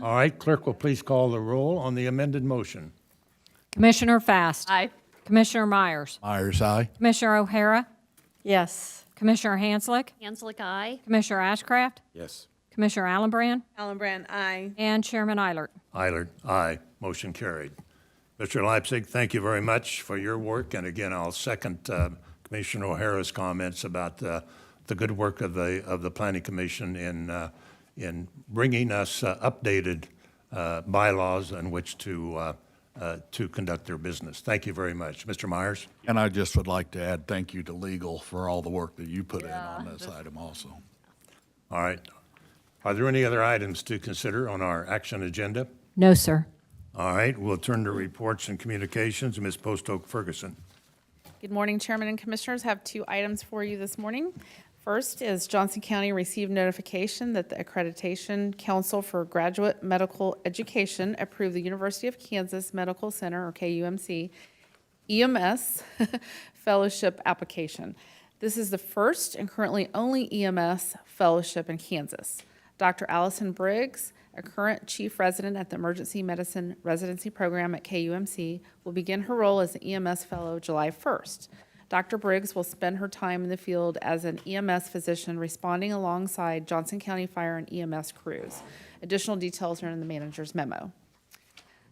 [SPEAKER 3] All right, clerk will please call the roll on the amended motion.
[SPEAKER 8] Commissioner Fast.
[SPEAKER 5] Aye.
[SPEAKER 8] Commissioner Myers.
[SPEAKER 1] Myers, aye.
[SPEAKER 8] Commissioner O'Hara.
[SPEAKER 4] Yes.
[SPEAKER 8] Commissioner Hanslick.
[SPEAKER 22] Hanslick, aye.
[SPEAKER 8] Commissioner Ashcraft.
[SPEAKER 23] Yes.
[SPEAKER 8] Commissioner Allenbrand.
[SPEAKER 21] Allenbrand, aye.
[SPEAKER 8] And Chairman Eilert.
[SPEAKER 3] Eilert, aye. Motion carried. Mr. Leipzig, thank you very much for your work. And again, I'll second Commissioner O'Hara's comments about the good work of the Planning Commission in bringing us updated bylaws in which to conduct their business. Thank you very much. Mr. Myers?
[SPEAKER 1] And I just would like to add thank you to legal for all the work that you put in on this item also.
[SPEAKER 3] All right. Are there any other items to consider on our action agenda?
[SPEAKER 8] No, sir.
[SPEAKER 3] All right, we'll turn to reports and communications. Ms. Postoke Ferguson.
[SPEAKER 10] Good morning, Chairman and Commissioners. I have 2 items for you this morning. First is Johnson County received notification that the Accreditation Council for Graduate Medical Education approved the University of Kansas Medical Center, or KUMC, EMS fellowship application. This is the first and currently only EMS fellowship in Kansas. Dr. Allison Briggs, a current chief resident at the Emergency Medicine Residency Program at KUMC, will begin her role as an EMS fellow July 1st. Dr. Briggs will spend her time in the field as an EMS physician responding alongside Johnson County Fire and EMS crews. Additional details are in the manager's memo.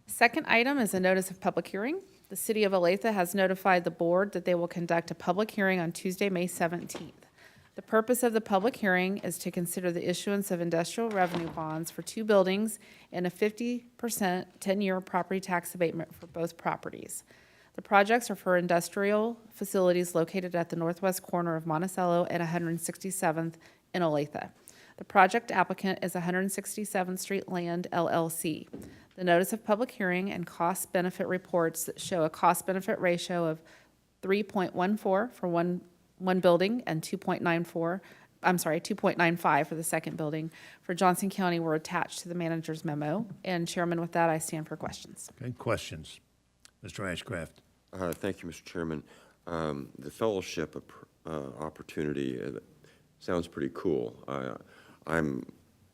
[SPEAKER 10] Second item is a notice of public hearing. The City of Olathe has notified the board that they will conduct a public hearing on Tuesday, May 17th. The purpose of the public hearing is to consider the issuance of industrial revenue bonds for 2 buildings and a 50% 10-year property tax abatement for both properties. The projects are for industrial facilities located at the northwest corner of Monticello and 167th in Olathe. The project applicant is 167th Street Land, LLC. The notice of public hearing and cost-benefit reports show a cost-benefit ratio of 3.14 for one building and 2.95 for the second building for Johnson County were attached to the manager's memo. And Chairman, with that, I stand for questions.
[SPEAKER 3] Okay, questions? Mr. Ashcraft.
[SPEAKER 23] Thank you, Mr. Chairman. The fellowship opportunity. Sounds pretty cool. I'm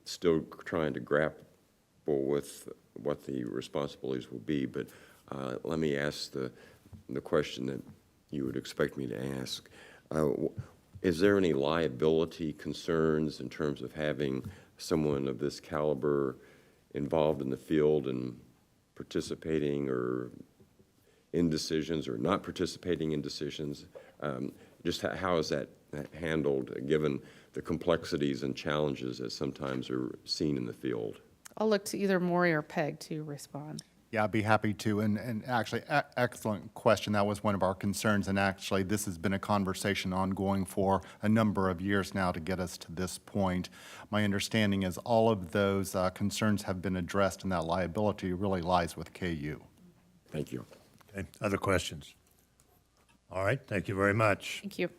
[SPEAKER 23] still trying to grapple with what the responsibilities will be, but let me ask the question that you would expect me to ask. Is there any liability concerns in terms of having someone of this caliber involved in the field and participating or in decisions or not participating in decisions? Just how is that handled, given the complexities and challenges that sometimes are seen in the field?
[SPEAKER 10] I'll look to either Maury or Peg to respond.
[SPEAKER 9] Yeah, I'd be happy to. And actually, excellent question. That was one of our concerns. And actually, this has been a conversation ongoing for a number of years now to get us to this point. My understanding is all of those concerns have been addressed, and that liability really lies with KU.
[SPEAKER 23] Thank you.
[SPEAKER 3] Okay, other questions? All right, thank you very much.
[SPEAKER 10] Thank you.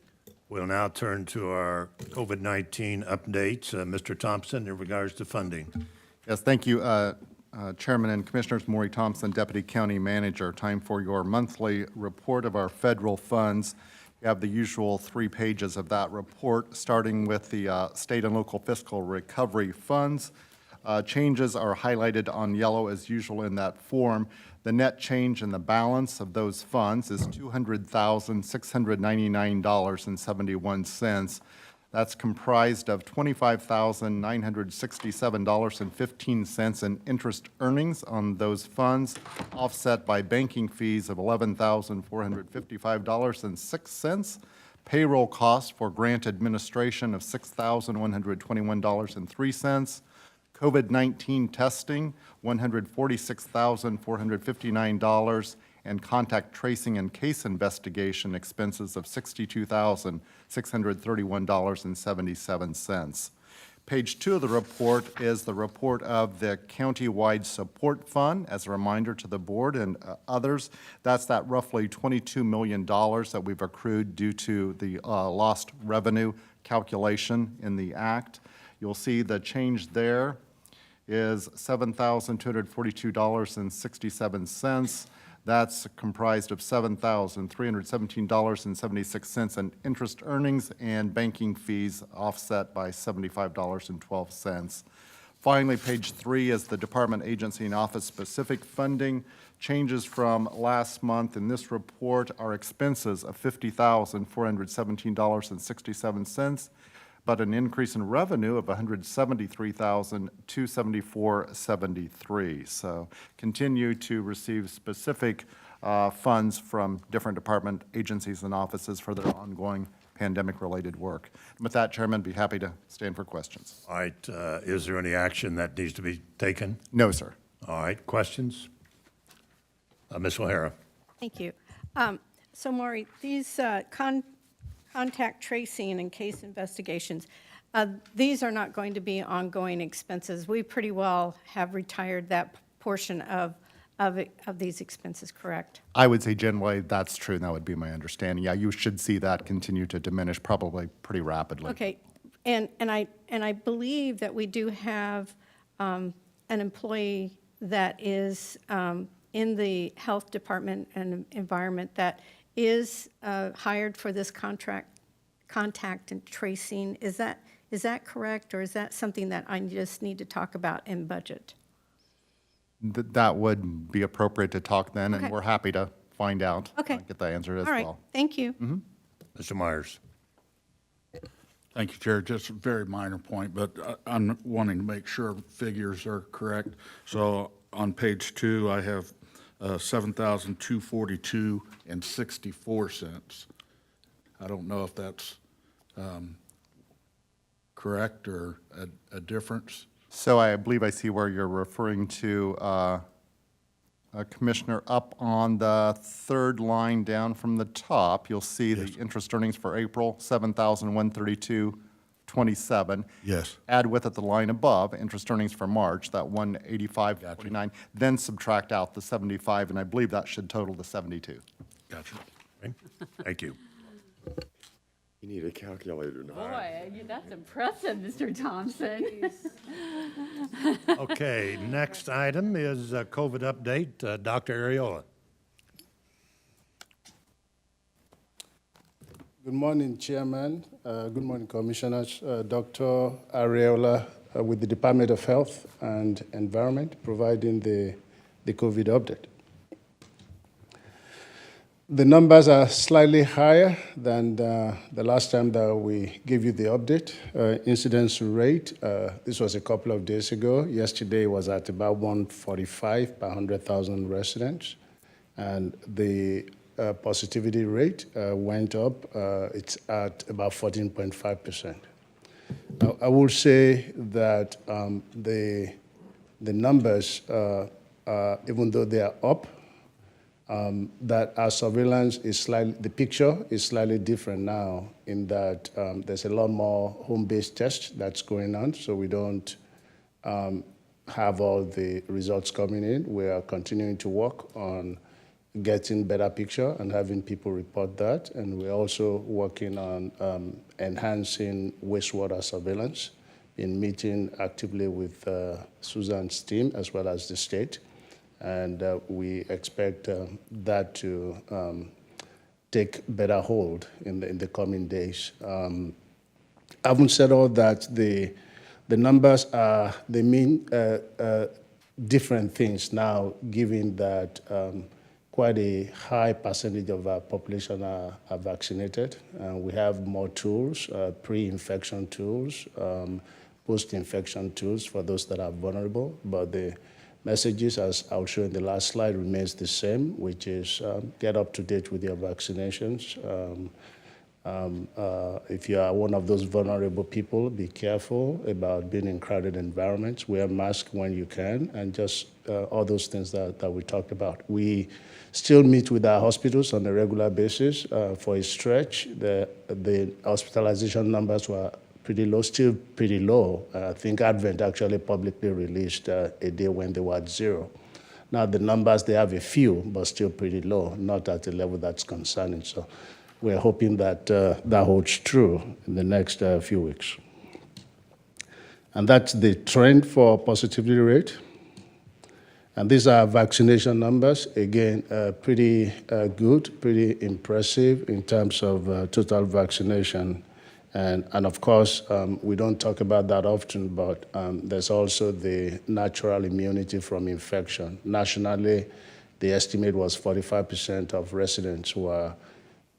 [SPEAKER 3] We'll now turn to our COVID-19 updates. Mr. Thompson, in regards to funding.
[SPEAKER 9] Yes, thank you, Chairman and Commissioners. Maury Thompson, Deputy County Manager. Time for your monthly report of our federal funds. You have the usual 3 pages of that report, starting with the state and local fiscal recovery funds. Changes are highlighted on yellow as usual in that form. The net change in the balance of those funds is $200,699.71. That's comprised of $25,967.15 in interest earnings on those funds, offset by banking fees of $11,455.06, payroll costs for grant administration of $6,121.03, COVID-19 testing, $146,459, and contact tracing and case investigation expenses of $62,631.77. Page 2 of the report is the report of the County-wide Support Fund. As a reminder to the board and others, that's that roughly $22 million that we've accrued due to the lost revenue calculation in the Act. You'll see the change there is $7,242.67. That's comprised of $7,317.76 in interest earnings and banking fees, offset by $75.12. Finally, page 3 is the department, agency, and office-specific funding. Changes from last month in this report are expenses of $50,417.67, but an increase in revenue of $173,274.73. So continue to receive specific funds from different department agencies and offices for their ongoing pandemic-related work. And with that, Chairman, I'd be happy to stand for questions.
[SPEAKER 3] All right, is there any action that needs to be taken?
[SPEAKER 9] No, sir.
[SPEAKER 3] All right, questions? Ms. O'Hara.
[SPEAKER 4] Thank you. So Maury, these contact tracing and case investigations, these are not going to be ongoing expenses. We pretty well have retired that portion of these expenses, correct?
[SPEAKER 9] I would say generally that's true, and that would be my understanding. Yeah, you should see that continue to diminish probably pretty rapidly.
[SPEAKER 4] Okay, and I believe that we do have an employee that is in the health department and environment that is hired for this contact and tracing. Is that correct, or is that something that I just need to talk about in budget?
[SPEAKER 9] That would be appropriate to talk then,
[SPEAKER 4] Okay.
[SPEAKER 9] and we're happy to find out.
[SPEAKER 4] Okay.
[SPEAKER 9] Get the answer as
[SPEAKER 4] All right,
[SPEAKER 9] well.
[SPEAKER 4] thank you.
[SPEAKER 3] Mr. Myers.
[SPEAKER 1] Thank you, Chair. Just a very minor point, but I'm wanting to make sure figures are correct. So on page 2, I have $7,242.64. I don't know if that's correct or a difference.
[SPEAKER 9] So I believe I see where you're referring to, Commissioner, up on the 3rd line down from the top, you'll see the interest earnings for April, $7,132.27.
[SPEAKER 1] Yes.
[SPEAKER 9] Add with it the line above, interest earnings for March, that $185.49, then subtract out the 75, and I believe that should total the 72.
[SPEAKER 1] Gotcha.
[SPEAKER 3] Okay. Thank you.
[SPEAKER 23] You need a calculator now.
[SPEAKER 5] Boy, that's impressive, Mr. Thompson.
[SPEAKER 3] Okay, next item is COVID update. Dr. Ariola.
[SPEAKER 11] Good morning, Chairman. Good morning, Commissioners. Dr. Areola with the Department of Health and Environment providing the COVID update. The numbers are slightly higher than the last time that we gave you the update. Incidence rate, this was a couple of days ago. Yesterday was at about 145 per 100,000 residents. And the positivity rate went up. It's at about 14.5%. Now, I will say that the numbers, even though they are up, that our surveillance is slightly, the picture is slightly different now in that there's a lot more home-based tests that's going on, so we don't have all the results coming in. We are continuing to work on getting better picture and having people report that, and we're also working on enhancing wastewater surveillance, in meeting actively with Susan's team as well as the state. And we expect that to take better hold in the coming days. Having said all that, the numbers are, they mean different things now, given that quite a high percentage of our population are vaccinated. We have more tools, pre-infection tools, post-infection tools for those that are vulnerable, but the messages, as I'll show in the last slide, remains the same, which is get up to date with your vaccinations. If you are one of those vulnerable people, be careful about being in crowded environments, wear masks when you can, and just all those things that we talked about. We still meet with our hospitals on a regular basis. For a stretch, the hospitalization numbers were pretty low, still pretty low. I think Advent actually publicly released a day when they were at 0. Now the numbers, they have a few, but still pretty low, not at a level that's concerning. So we're hoping that that holds true in the next few weeks. And that's the trend for positivity rate. And these are vaccination numbers. Again, pretty good, pretty impressive in terms of total vaccination. And of course, we don't talk about that often, but there's also the natural immunity from infection. Nationally, the estimate was 45% of residents were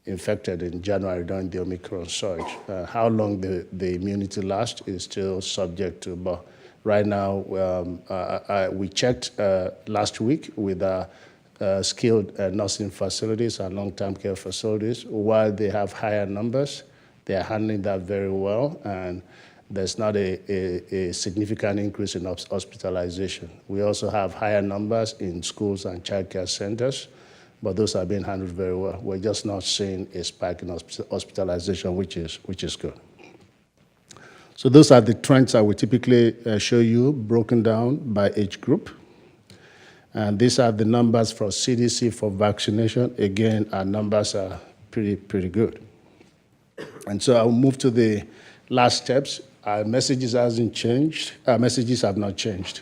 [SPEAKER 11] infected in January during the Omicron surge. How long the immunity lasts is still subject to, but right now, we checked last week with our skilled nursing facilities and long-term care facilities. While they have higher numbers, they are handling that very well, and there's not a significant increase in hospitalization. We also have higher numbers in schools and childcare centers, but those are being handled very well. We're just not seeing a spike in hospitalization, which is good. So those are the trends I would typically show you, broken down by age group. And these are the numbers for CDC for vaccination. Again, our numbers are pretty good. And so I'll move to the last steps. Our messages hasn't changed. Our messages have not changed.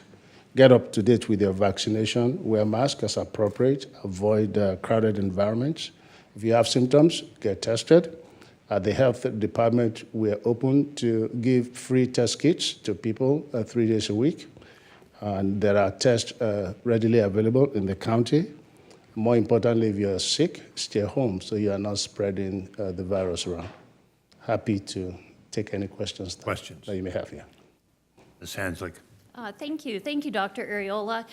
[SPEAKER 11] Get up to date with your vaccination. Wear masks as appropriate. Avoid crowded environments. If you have symptoms, get tested. At the health department, we are open to give free test kits to people 3 days a week. And there are tests readily available in the county. More importantly, if you're sick, stay home so you are not spreading the virus around. Happy to take any questions that you may have here.
[SPEAKER 3] Ms. Hanslick.
[SPEAKER 22] Thank you, Dr. Areola.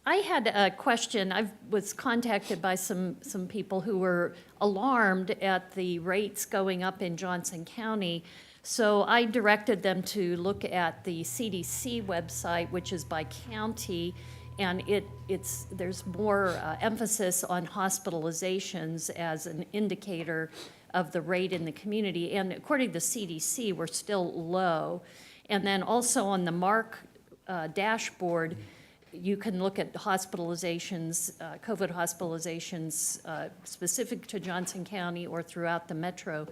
[SPEAKER 22] I had a question. I was contacted by some people who were alarmed at the rates going up in Johnson County. So I directed them to look at the CDC website, which is by county, and there's more emphasis on hospitalizations as an indicator of the rate in the community. And according to the CDC, we're still low. And then also on the MARC dashboard, you can look at hospitalizations, COVID hospitalizations specific to Johnson County or throughout the metro.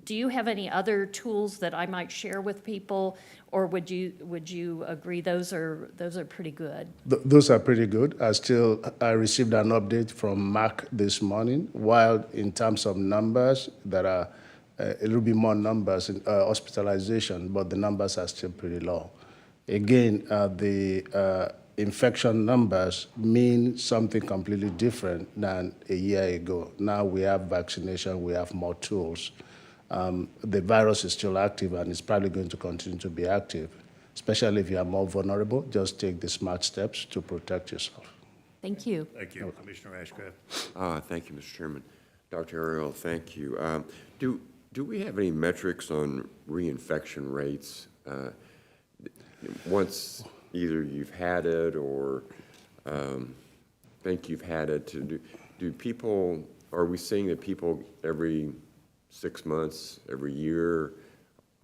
[SPEAKER 22] do you have any other tools that I might share with people, or would you agree those are pretty good?
[SPEAKER 11] Those are pretty good. I received an update from Mark this morning. While in terms of numbers, there are a little bit more numbers in hospitalization, but the numbers are still pretty low. Again, the infection numbers mean something completely different than a year ago. Now we have vaccination, we have more tools. The virus is still active and it's probably going to continue to be active, especially if you are more vulnerable. Just take the smart steps to protect yourself.
[SPEAKER 22] Thank you.
[SPEAKER 3] Thank you. Commissioner Ashcraft.
[SPEAKER 23] Thank you, Mr. Chairman. Dr. Ariel, thank you. Do we have any metrics on reinfection rates? Once either you've had it or think you've had it, are we seeing that people every 6 months, every year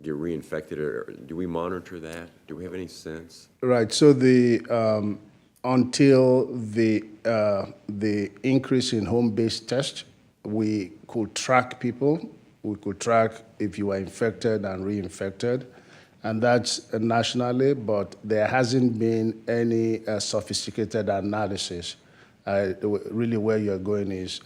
[SPEAKER 23] get reinfected? Or do we monitor that? Do we have any sense?
[SPEAKER 11] Right. So until the increase in home-based tests, we could track people. We could track if you were infected and reinfected, and that's nationally, but there hasn't been any sophisticated analysis. Really where you're going is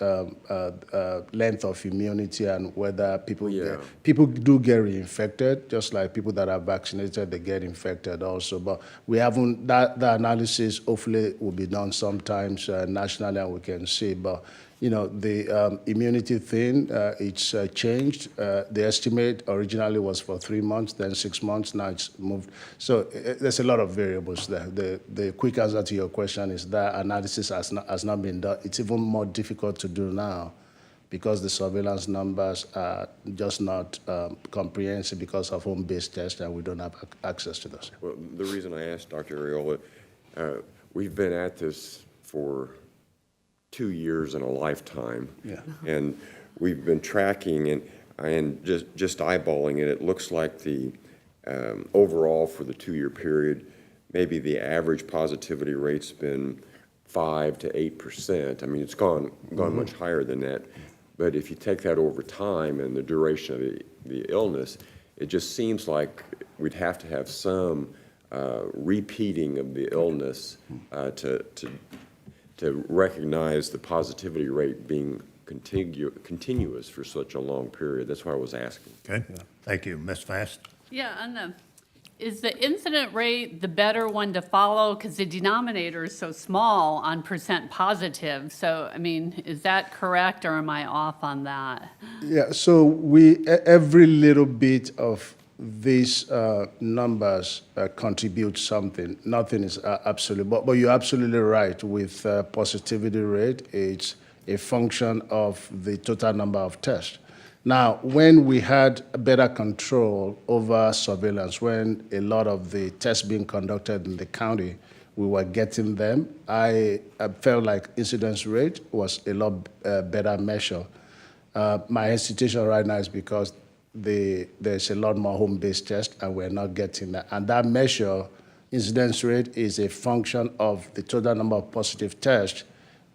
[SPEAKER 11] length of immunity and whether people do get reinfected, just like people that are vaccinated, they get infected also. But we haven't, that analysis hopefully will be done sometimes nationally and we can see. But the immunity thing, it's changed. The estimate originally was for 3 months, then 6 months, now it's moved. So there's a lot of variables there. The quick answer to your question is that analysis has not been done. It's even more difficult to do now because the surveillance numbers are just not comprehensive because of home-based tests and we don't have access to those.
[SPEAKER 23] Well, the reason I asked Dr. Ariola, we've been at this for 2 years and a lifetime.
[SPEAKER 11] Yeah.
[SPEAKER 23] And we've been tracking and just eyeballing it. It looks like the overall for the 2-year period, maybe the average positivity rate's been 5 to 8%. I mean, it's gone much higher than that. But if you take that over time and the duration of the illness, it just seems like we'd have to have some repeating of the illness to recognize the positivity rate being continuous for such a long period. That's why I was asking.
[SPEAKER 3] Okay, thank you. Ms. Fast?
[SPEAKER 5] Yeah, is the incident rate the better one to follow? Because the denominator is so small on percent positive. So, I mean, is that correct or am I off on that?
[SPEAKER 11] Yeah, so every little bit of these numbers contribute something. Nothing is absolute, but you're absolutely right with positivity rate. It's a function of the total number of tests. Now, when we had better control over surveillance, when a lot of the tests being conducted in the county, we were getting them, I felt like incidence rate was a lot better measure. My hesitation right now is because there's a lot more home-based tests and we're not getting that. And that measure, incidence rate, is a function of the total number of positive tests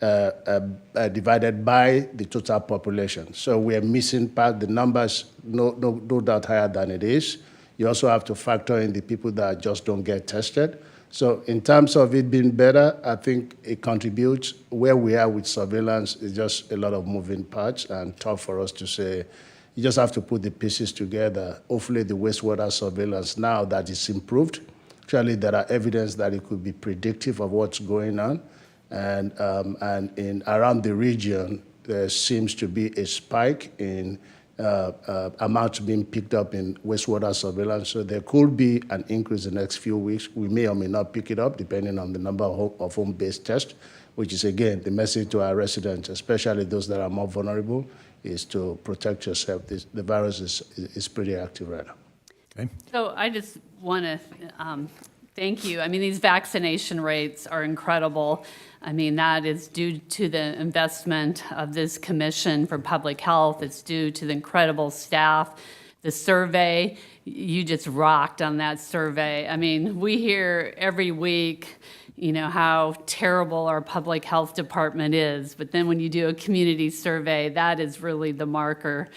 [SPEAKER 11] divided by the total population. So we're missing part. The numbers, no doubt higher than it is. You also have to factor in the people that just don't get tested. So in terms of it being better, I think it contributes. Where we are with surveillance is just a lot of moving parts and tough for us to say. You just have to put the pieces together. Hopefully the wastewater surveillance, now that it's improved, actually there are evidence that it could be predictive of what's going on. And around the region, there seems to be a spike in amounts being picked up in wastewater surveillance. So there could be an increase in the next few weeks. We may or may not pick it up depending on the number of home-based tests, which is, again, the message to our residents, especially those that are more vulnerable, is to protect yourself. The virus is pretty active right now.
[SPEAKER 3] Okay.
[SPEAKER 5] So I just want to thank you. I mean, these vaccination rates are incredible. I mean, that is due to the investment of this Commission for Public Health. It's due to the incredible staff. The survey, you just rocked on that survey. I mean, we hear every week, you know, how terrible our public health department is. But then when you do a community survey, that is really the marker,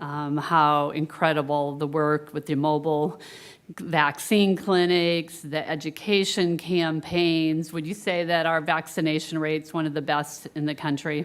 [SPEAKER 5] how incredible the work with the mobile vaccine clinics, the education campaigns. Would you say that our vaccination rate's one of the best in the country?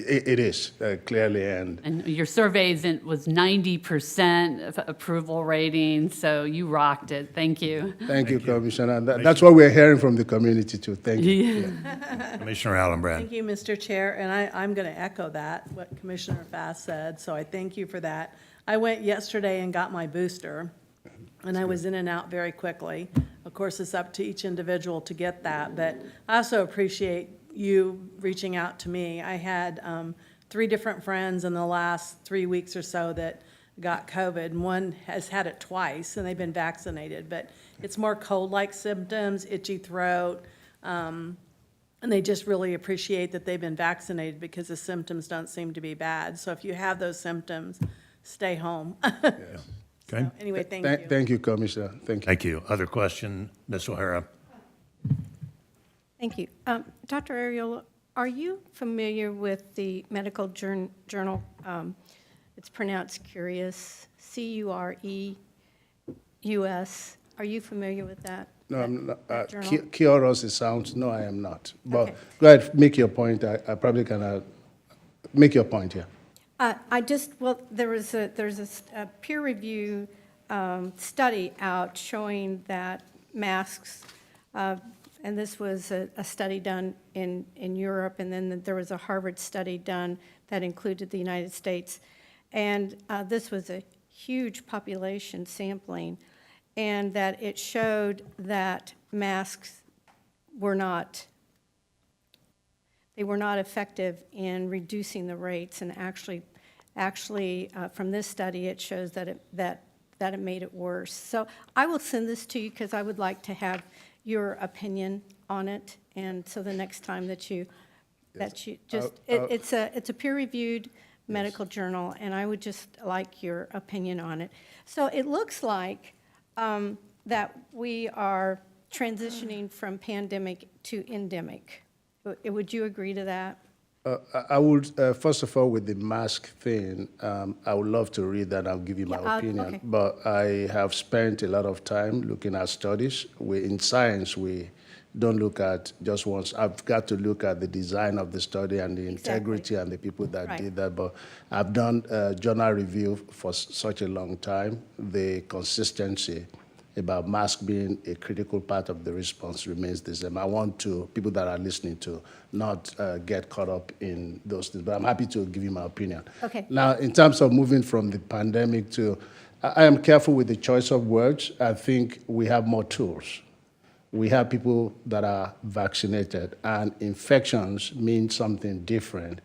[SPEAKER 11] It is, clearly,
[SPEAKER 5] And your surveys was 90% approval rating, so you rocked it. Thank you.
[SPEAKER 11] Thank you, Commissioner. That's what we're hearing from the community, too. Thank you.
[SPEAKER 5] Yeah.
[SPEAKER 3] Commissioner Allenbrand.
[SPEAKER 21] Thank you, Mr. Chair, and I'm going to echo that, what Commissioner Fass said, so I thank you for that. I went yesterday and got my booster, and I was in and out very quickly. Of course, it's up to each individual to get that, but I also appreciate you reaching out to me. I had 3 different friends in the last 3 weeks or so that got COVID, and one has had it twice, and they've been vaccinated, but it's more cold-like symptoms, itchy throat, and they just really appreciate that they've been vaccinated because the symptoms don't seem to be bad. So if you have those symptoms, stay home.
[SPEAKER 3] Okay.
[SPEAKER 21] Anyway, thank you.
[SPEAKER 11] Thank you, Commissioner. Thank you.
[SPEAKER 3] Thank you. Other question, Ms. O'Hara?
[SPEAKER 4] Thank you. Dr. Ariel, are you familiar with the medical journal? It's pronounced Curious, Cureus. Are you familiar with that?
[SPEAKER 11] No, I'm not.
[SPEAKER 4] that journal?
[SPEAKER 11] Curious, it sounds, no, I am not. But go ahead, make your point. I probably can make your point here.
[SPEAKER 4] There's a peer review study out showing that masks, and this was a study done in Europe, and then there was a Harvard study done that included the United States. And this was a huge population sampling, and that it showed that masks were not effective in reducing the rates, and actually, from this study, it shows that it made it worse. So I will send this to you because I would like to have your opinion on it, and so the next time that you it's a peer-reviewed medical journal, and I would just like your opinion on it. So it looks like that we are transitioning from pandemic to endemic. Would you agree to that?
[SPEAKER 11] I would, first of all, with the mask thing, I would love to read that. I'll give you my opinion.
[SPEAKER 4] Okay.
[SPEAKER 11] But I have spent a lot of time looking at studies. In science, we don't look at just once. I've got to look at the design of the study and the integrity and the people that did that. But I've done journal review for such a long time. The consistency about mask being a critical part of the response remains the same. I want people that are listening to not get caught up in those things, but I'm happy to give you my opinion.
[SPEAKER 4] Okay.
[SPEAKER 11] Now, in terms of moving from the pandemic to, I am careful with the choice of words. I think we have more tools. We have people that are vaccinated, and infections mean something different.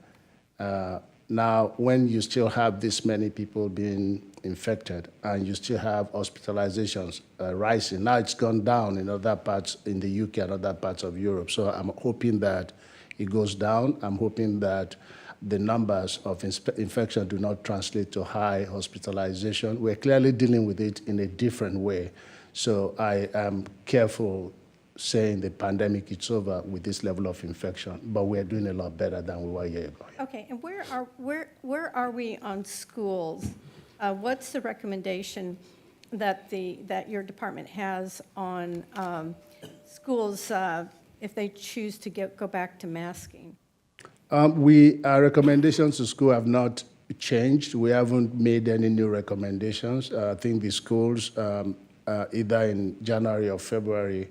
[SPEAKER 11] Now, when you still have this many people being infected and you still have hospitalizations rising, now it's gone down in other parts in the UK and other parts of Europe. So I'm hoping that it goes down. I'm hoping that the numbers of infection do not translate to high hospitalization. We're clearly dealing with it in a different way. So I am careful saying the pandemic is over with this level of infection, but we're doing a lot better than we were a year ago.
[SPEAKER 4] Okay, and where are we on schools? What's the recommendation that your department has on schools if they choose to go back to masking?
[SPEAKER 11] Our recommendations to school have not changed. We haven't made any new recommendations. I think the schools, either in January or February,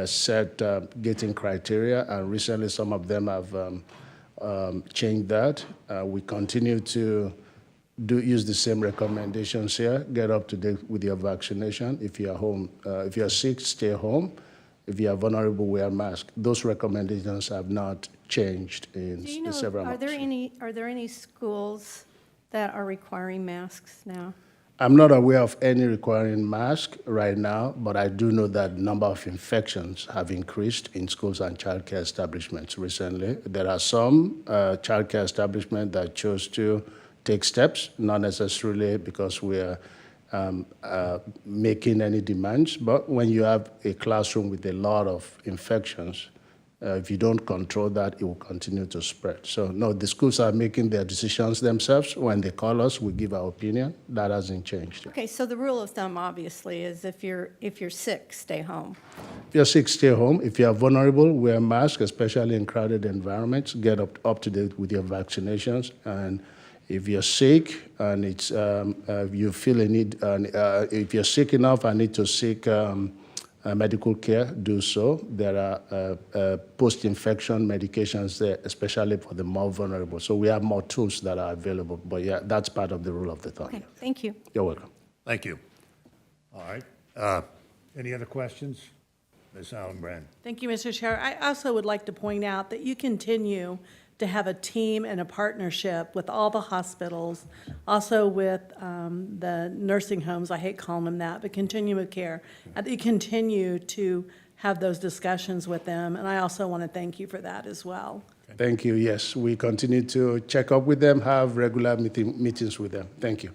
[SPEAKER 11] set gating criteria, and recently some of them have changed that. We continue to use the same recommendations here. Get up to date with your vaccination. If you are home, if you are sick, stay home. If you are vulnerable, wear a mask. Those recommendations have not changed in several months.
[SPEAKER 4] Are there any schools that are requiring masks now?
[SPEAKER 11] I'm not aware of any requiring mask right now, but I do know that the number of infections have increased in schools and childcare establishments recently. There are some childcare establishments that chose to take steps, not necessarily because we're making any demands. But when you have a classroom with a lot of infections, if you don't control that, it will continue to spread. So no, the schools are making their decisions themselves. When they call us, we give our opinion. That hasn't changed.
[SPEAKER 4] Okay, so the rule of thumb obviously is if you're sick, stay home.
[SPEAKER 11] If you're sick, stay home. If you are vulnerable, wear a mask, especially in crowded environments. Get up to date with your vaccinations. And if you're sick and it's you feel a need, if you're sick enough and need to seek medical care, do so. There are post-infection medications there, especially for the more vulnerable. So we have more tools that are available. But yeah, that's part of the rule of the thumb.
[SPEAKER 4] Okay, thank you.
[SPEAKER 11] You're welcome.
[SPEAKER 3] Thank you. All right. Any other questions? Ms. Allenbrand.
[SPEAKER 21] Thank you, Mr. Chair. I also would like to point out that you continue to have a team and a partnership with all the hospitals, also with the nursing homes, I hate calling them that, but continuum of care. You continue to have those discussions with them, and I also want to thank you for that as well.
[SPEAKER 11] Thank you. Yes, we continue to check up with them, have regular meetings with them. Thank you.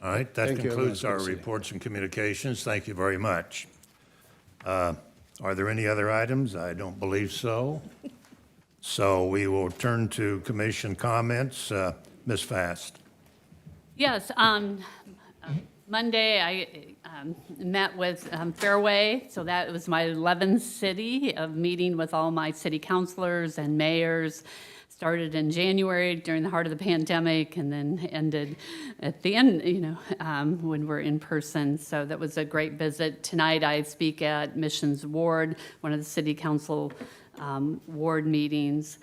[SPEAKER 3] All right, that
[SPEAKER 11] Thank you,
[SPEAKER 3] concludes our
[SPEAKER 11] everyone.
[SPEAKER 3] reports and communications. Thank you very much. Are there any other items? I don't believe so. So we will turn to commission comments. Ms. Fast.
[SPEAKER 5] Yes, Monday I met with Fairway, so that was my 11th city of meeting with all my city councilors and mayors. Started in January during the heart of the pandemic and then ended at the end, when we're in person. So that was a great visit. Tonight I speak at Missions Ward, one of the city council ward meetings.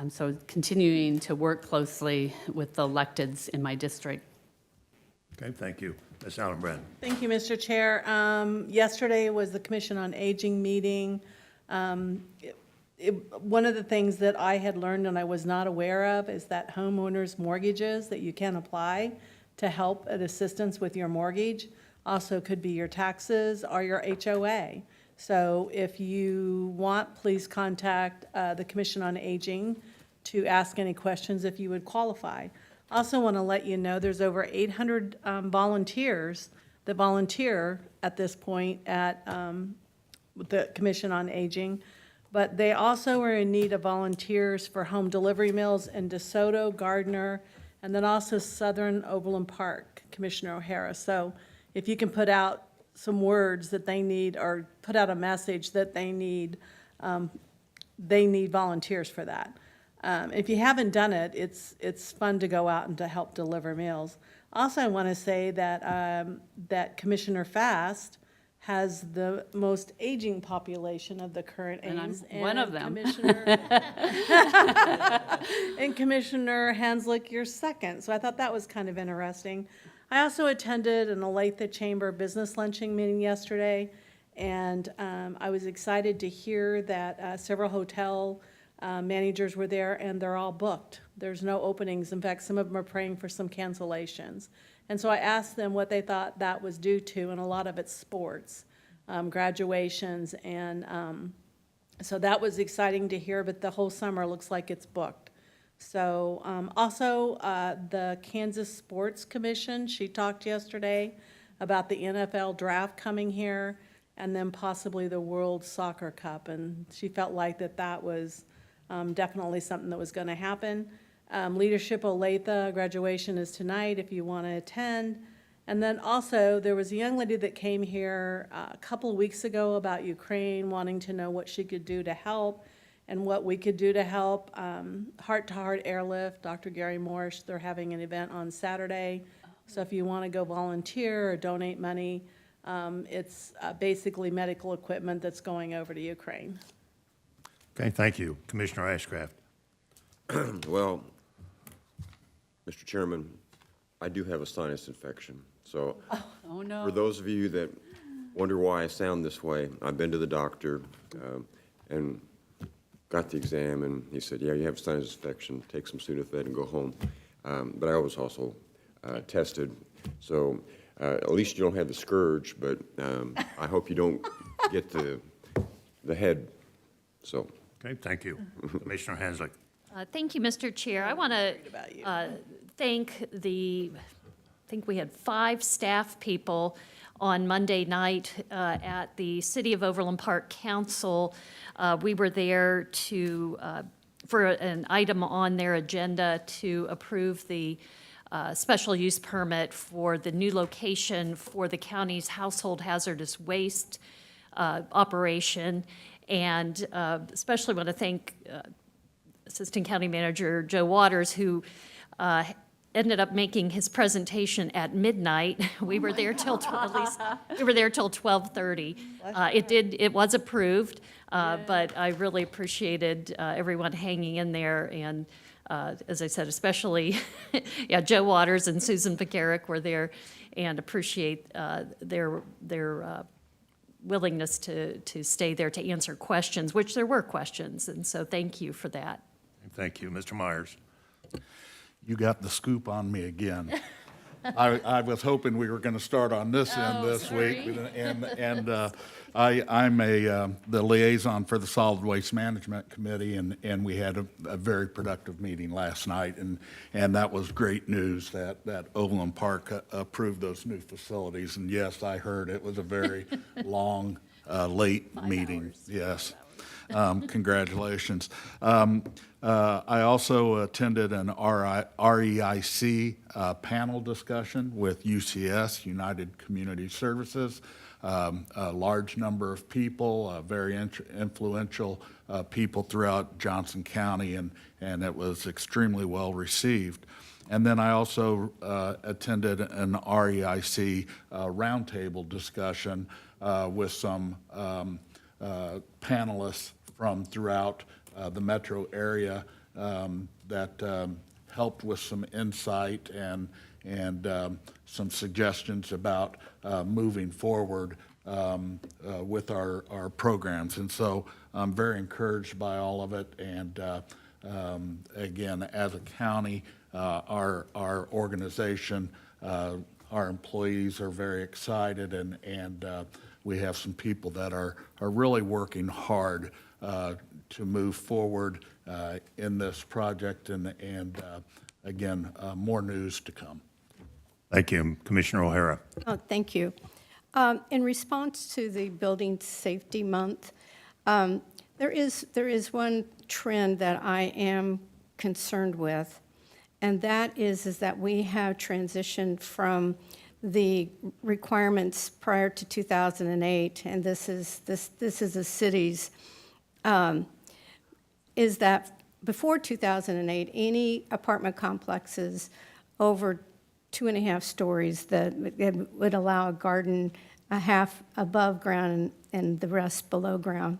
[SPEAKER 5] So continuing to work closely with the electeds in my district.
[SPEAKER 3] Okay, thank you. Ms. Allenbrand.
[SPEAKER 21] Thank you, Mr. Chair. Yesterday was the Commission on Aging meeting. One of the things that I had learned and I was not aware of is that homeowners' mortgages that you can apply to help and assistance with your mortgage also could be your taxes or your HOA. So if you want, please contact the Commission on Aging to ask any questions if you would qualify. Also want to let you know there's over 800 volunteers that volunteer at this point at the Commission on Aging, but they also are in need of volunteers for home delivery meals in DeSoto, Gardner, and then also Southern Overland Park, Commissioner O'Hara. So if you can put out some words that they need or put out a message that they need volunteers for that. If you haven't done it, it's fun to go out and to help deliver meals. Also, I want to say that that Commissioner Fast has the most aging population of the current
[SPEAKER 5] And I'm
[SPEAKER 21] aides.
[SPEAKER 5] one of them.
[SPEAKER 21] And Commissioner Hanslick, you're second. So I thought that was kind of interesting. I also attended an Olathe Chamber business luncheon meeting yesterday, and I was excited to hear that several hotel managers were there, and they're all booked. There's no openings. In fact, some of them are praying for some cancellations. And so I asked them what they thought that was due to, and a lot of it's sports, graduations, and so that was exciting to hear, but the whole summer looks like it's booked. So also the Kansas Sports Commission, she talked yesterday about the NFL draft coming here and then possibly the World Soccer Cup, and she felt like that was definitely something that was going to happen. Leadership Olathe graduation is tonight if you want to attend. And then also there was a young lady that came here a couple of weeks ago about Ukraine, wanting to know what she could do to help and what we could do to help. Heart to Heart Airlift, Dr. Gary Morris, they're having an event on Saturday. So if you want to go volunteer or donate money, it's basically medical equipment that's going over to Ukraine.
[SPEAKER 3] Okay, thank you. Commissioner Ashcraft.
[SPEAKER 23] Well, Mr. Chairman, I do have a sinus infection. So
[SPEAKER 5] Oh, no.
[SPEAKER 23] for those of you that wonder why I sound this way, I've been to the doctor and got the exam, and he said, yeah, you have a sinus infection, take some Sudafed and go home. But I was also tested. So at least you don't have the scourge, but I hope you don't get the head. So.
[SPEAKER 3] Okay, thank you. Commissioner Hanslick.
[SPEAKER 22] Thank you, Mr. Chair. I want to thank the think we had 5 staff people on Monday night at the City of Overland Park Council. We were there for an item on their agenda to approve the special use permit for the new location for the county's household hazardous waste operation. And especially want to thank Assistant County Manager Joe Waters, who ended up making his presentation at midnight. We were there till at least we were there till 12:30. It was approved, but I really appreciated everyone hanging in there, and as I said, especially Joe Waters and Susan Pekarik were there, and appreciate their willingness to stay there to answer questions, which there were questions, and so thank you for that.
[SPEAKER 3] Thank you. Mr. Myers.
[SPEAKER 1] You got the scoop on me again. I was hoping we were going to start on this end this week, and I'm the liaison for the Solid Waste Management Committee, and we had a very productive meeting last night, and that was great news that Overland Park approved those new facilities. And yes, I heard it was a very long, late meeting. Yes. Congratulations. I also attended an REIC panel discussion with UCS, United Community Services. A large number of people, very influential people throughout Johnson County, and it was extremely well received. And then I also attended an REIC roundtable discussion with some panelists from throughout the metro area that helped with some insight and some suggestions about moving forward with our programs. And so I'm very encouraged by all of it. And again, as a county, our organization, our employees are very excited, and we have some people that are really working hard to move forward in this project, and again, more news to come.
[SPEAKER 3] Thank you. Commissioner O'Hara.
[SPEAKER 4] Oh, thank you. In response to the Building Safety Month, there is one trend that I am concerned with, and that is that we have transitioned from the requirements prior to 2008, and this is the city's, is that before 2008, any apartment complexes over 2.5 stories that would allow a garden a half above ground and the rest below ground,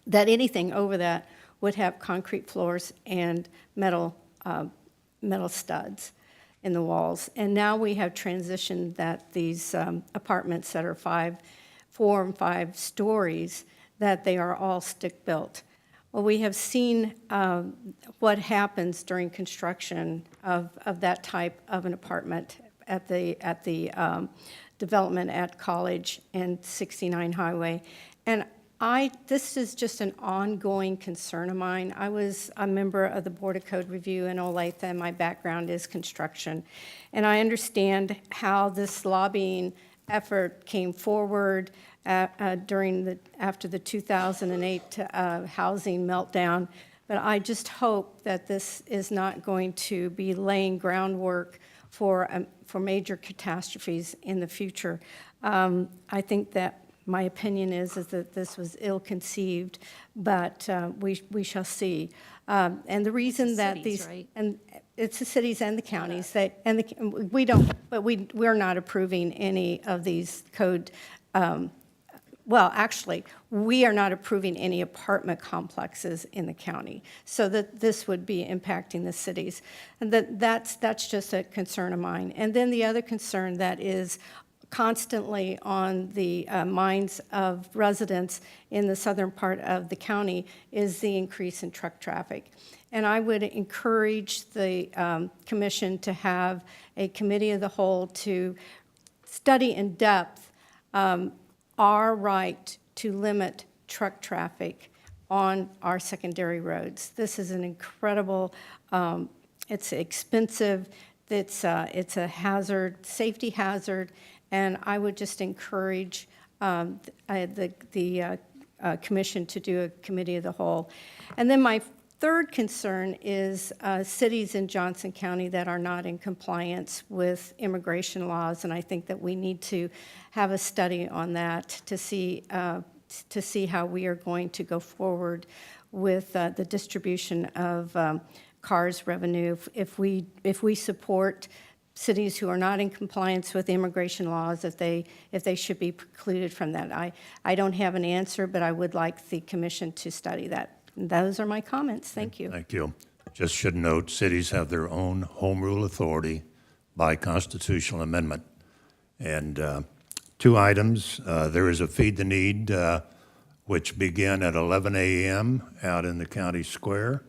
[SPEAKER 4] that anything over that would have concrete floors and metal studs in the walls. And now we have transitioned that these apartments that are 4 and 5 stories, that they are all stick-built. Well, we have seen what happens during construction of that type of an apartment at the development at College and 69 Highway. And this is just an ongoing concern of mine. I was a member of the Board of Code Review in Olathe, and my background is construction. And I understand how this lobbying effort came forward after the 2008 housing meltdown. But I just hope that this is not going to be laying groundwork for major catastrophes in the future. I think that my opinion is that this was ill-conceived, but we shall see. And the reason that
[SPEAKER 22] cities, right?
[SPEAKER 4] and it's the cities and the counties, we're not approving any of these code. Well, actually, we are not approving any apartment complexes in the county, so that this would be impacting the cities. And that's just a concern of mine. And then the other concern that is constantly on the minds of residents in the southern part of the county is the increase in truck traffic. And I would encourage the commission to have a committee of the whole to study in depth our right to limit truck traffic on our secondary roads. This is an incredible, it's expensive it's a hazard, safety hazard, and I would just encourage the commission to do a committee of the whole. And then my third concern is cities in Johnson County that are not in compliance with immigration laws, and I think that we need to have a study on that to see how we are going to go forward with the distribution of CARS revenue. If we support cities who are not in compliance with immigration laws, if they should be precluded from that. I don't have an answer, but I would like the commission to study that. Those are my comments. Thank you.
[SPEAKER 3] Thank you. Just should note, cities have their own home rule authority by constitutional amendment. And two items. There is a Feed the Need, which began at 11 a.m. out in the county square.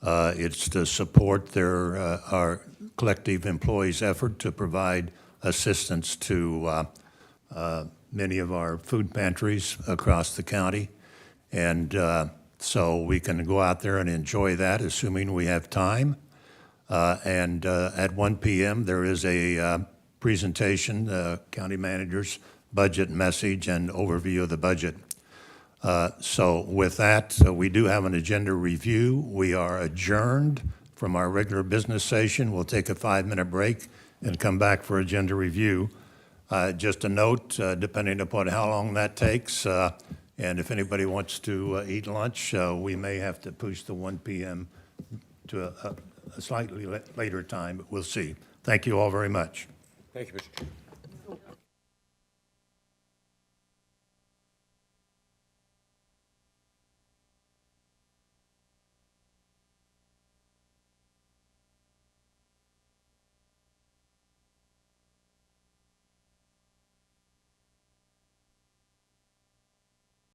[SPEAKER 3] It's to support our collective employees' effort to provide assistance to many of our food pantries across the county. And so we can go out there and enjoy that, assuming we have time. And at 1 p.m., there is a presentation, the county manager's budget message and overview of the budget. So with that, we do have an agenda review. We are adjourned from our regular business session. We'll take a 5-minute break and come back for agenda review. Just a note, depending upon how long that takes, and if anybody wants to eat lunch, we may have to push the 1 p.m. to a slightly later time, but we'll see. Thank you all very much.
[SPEAKER 23] Thank you, Mr. Chairman.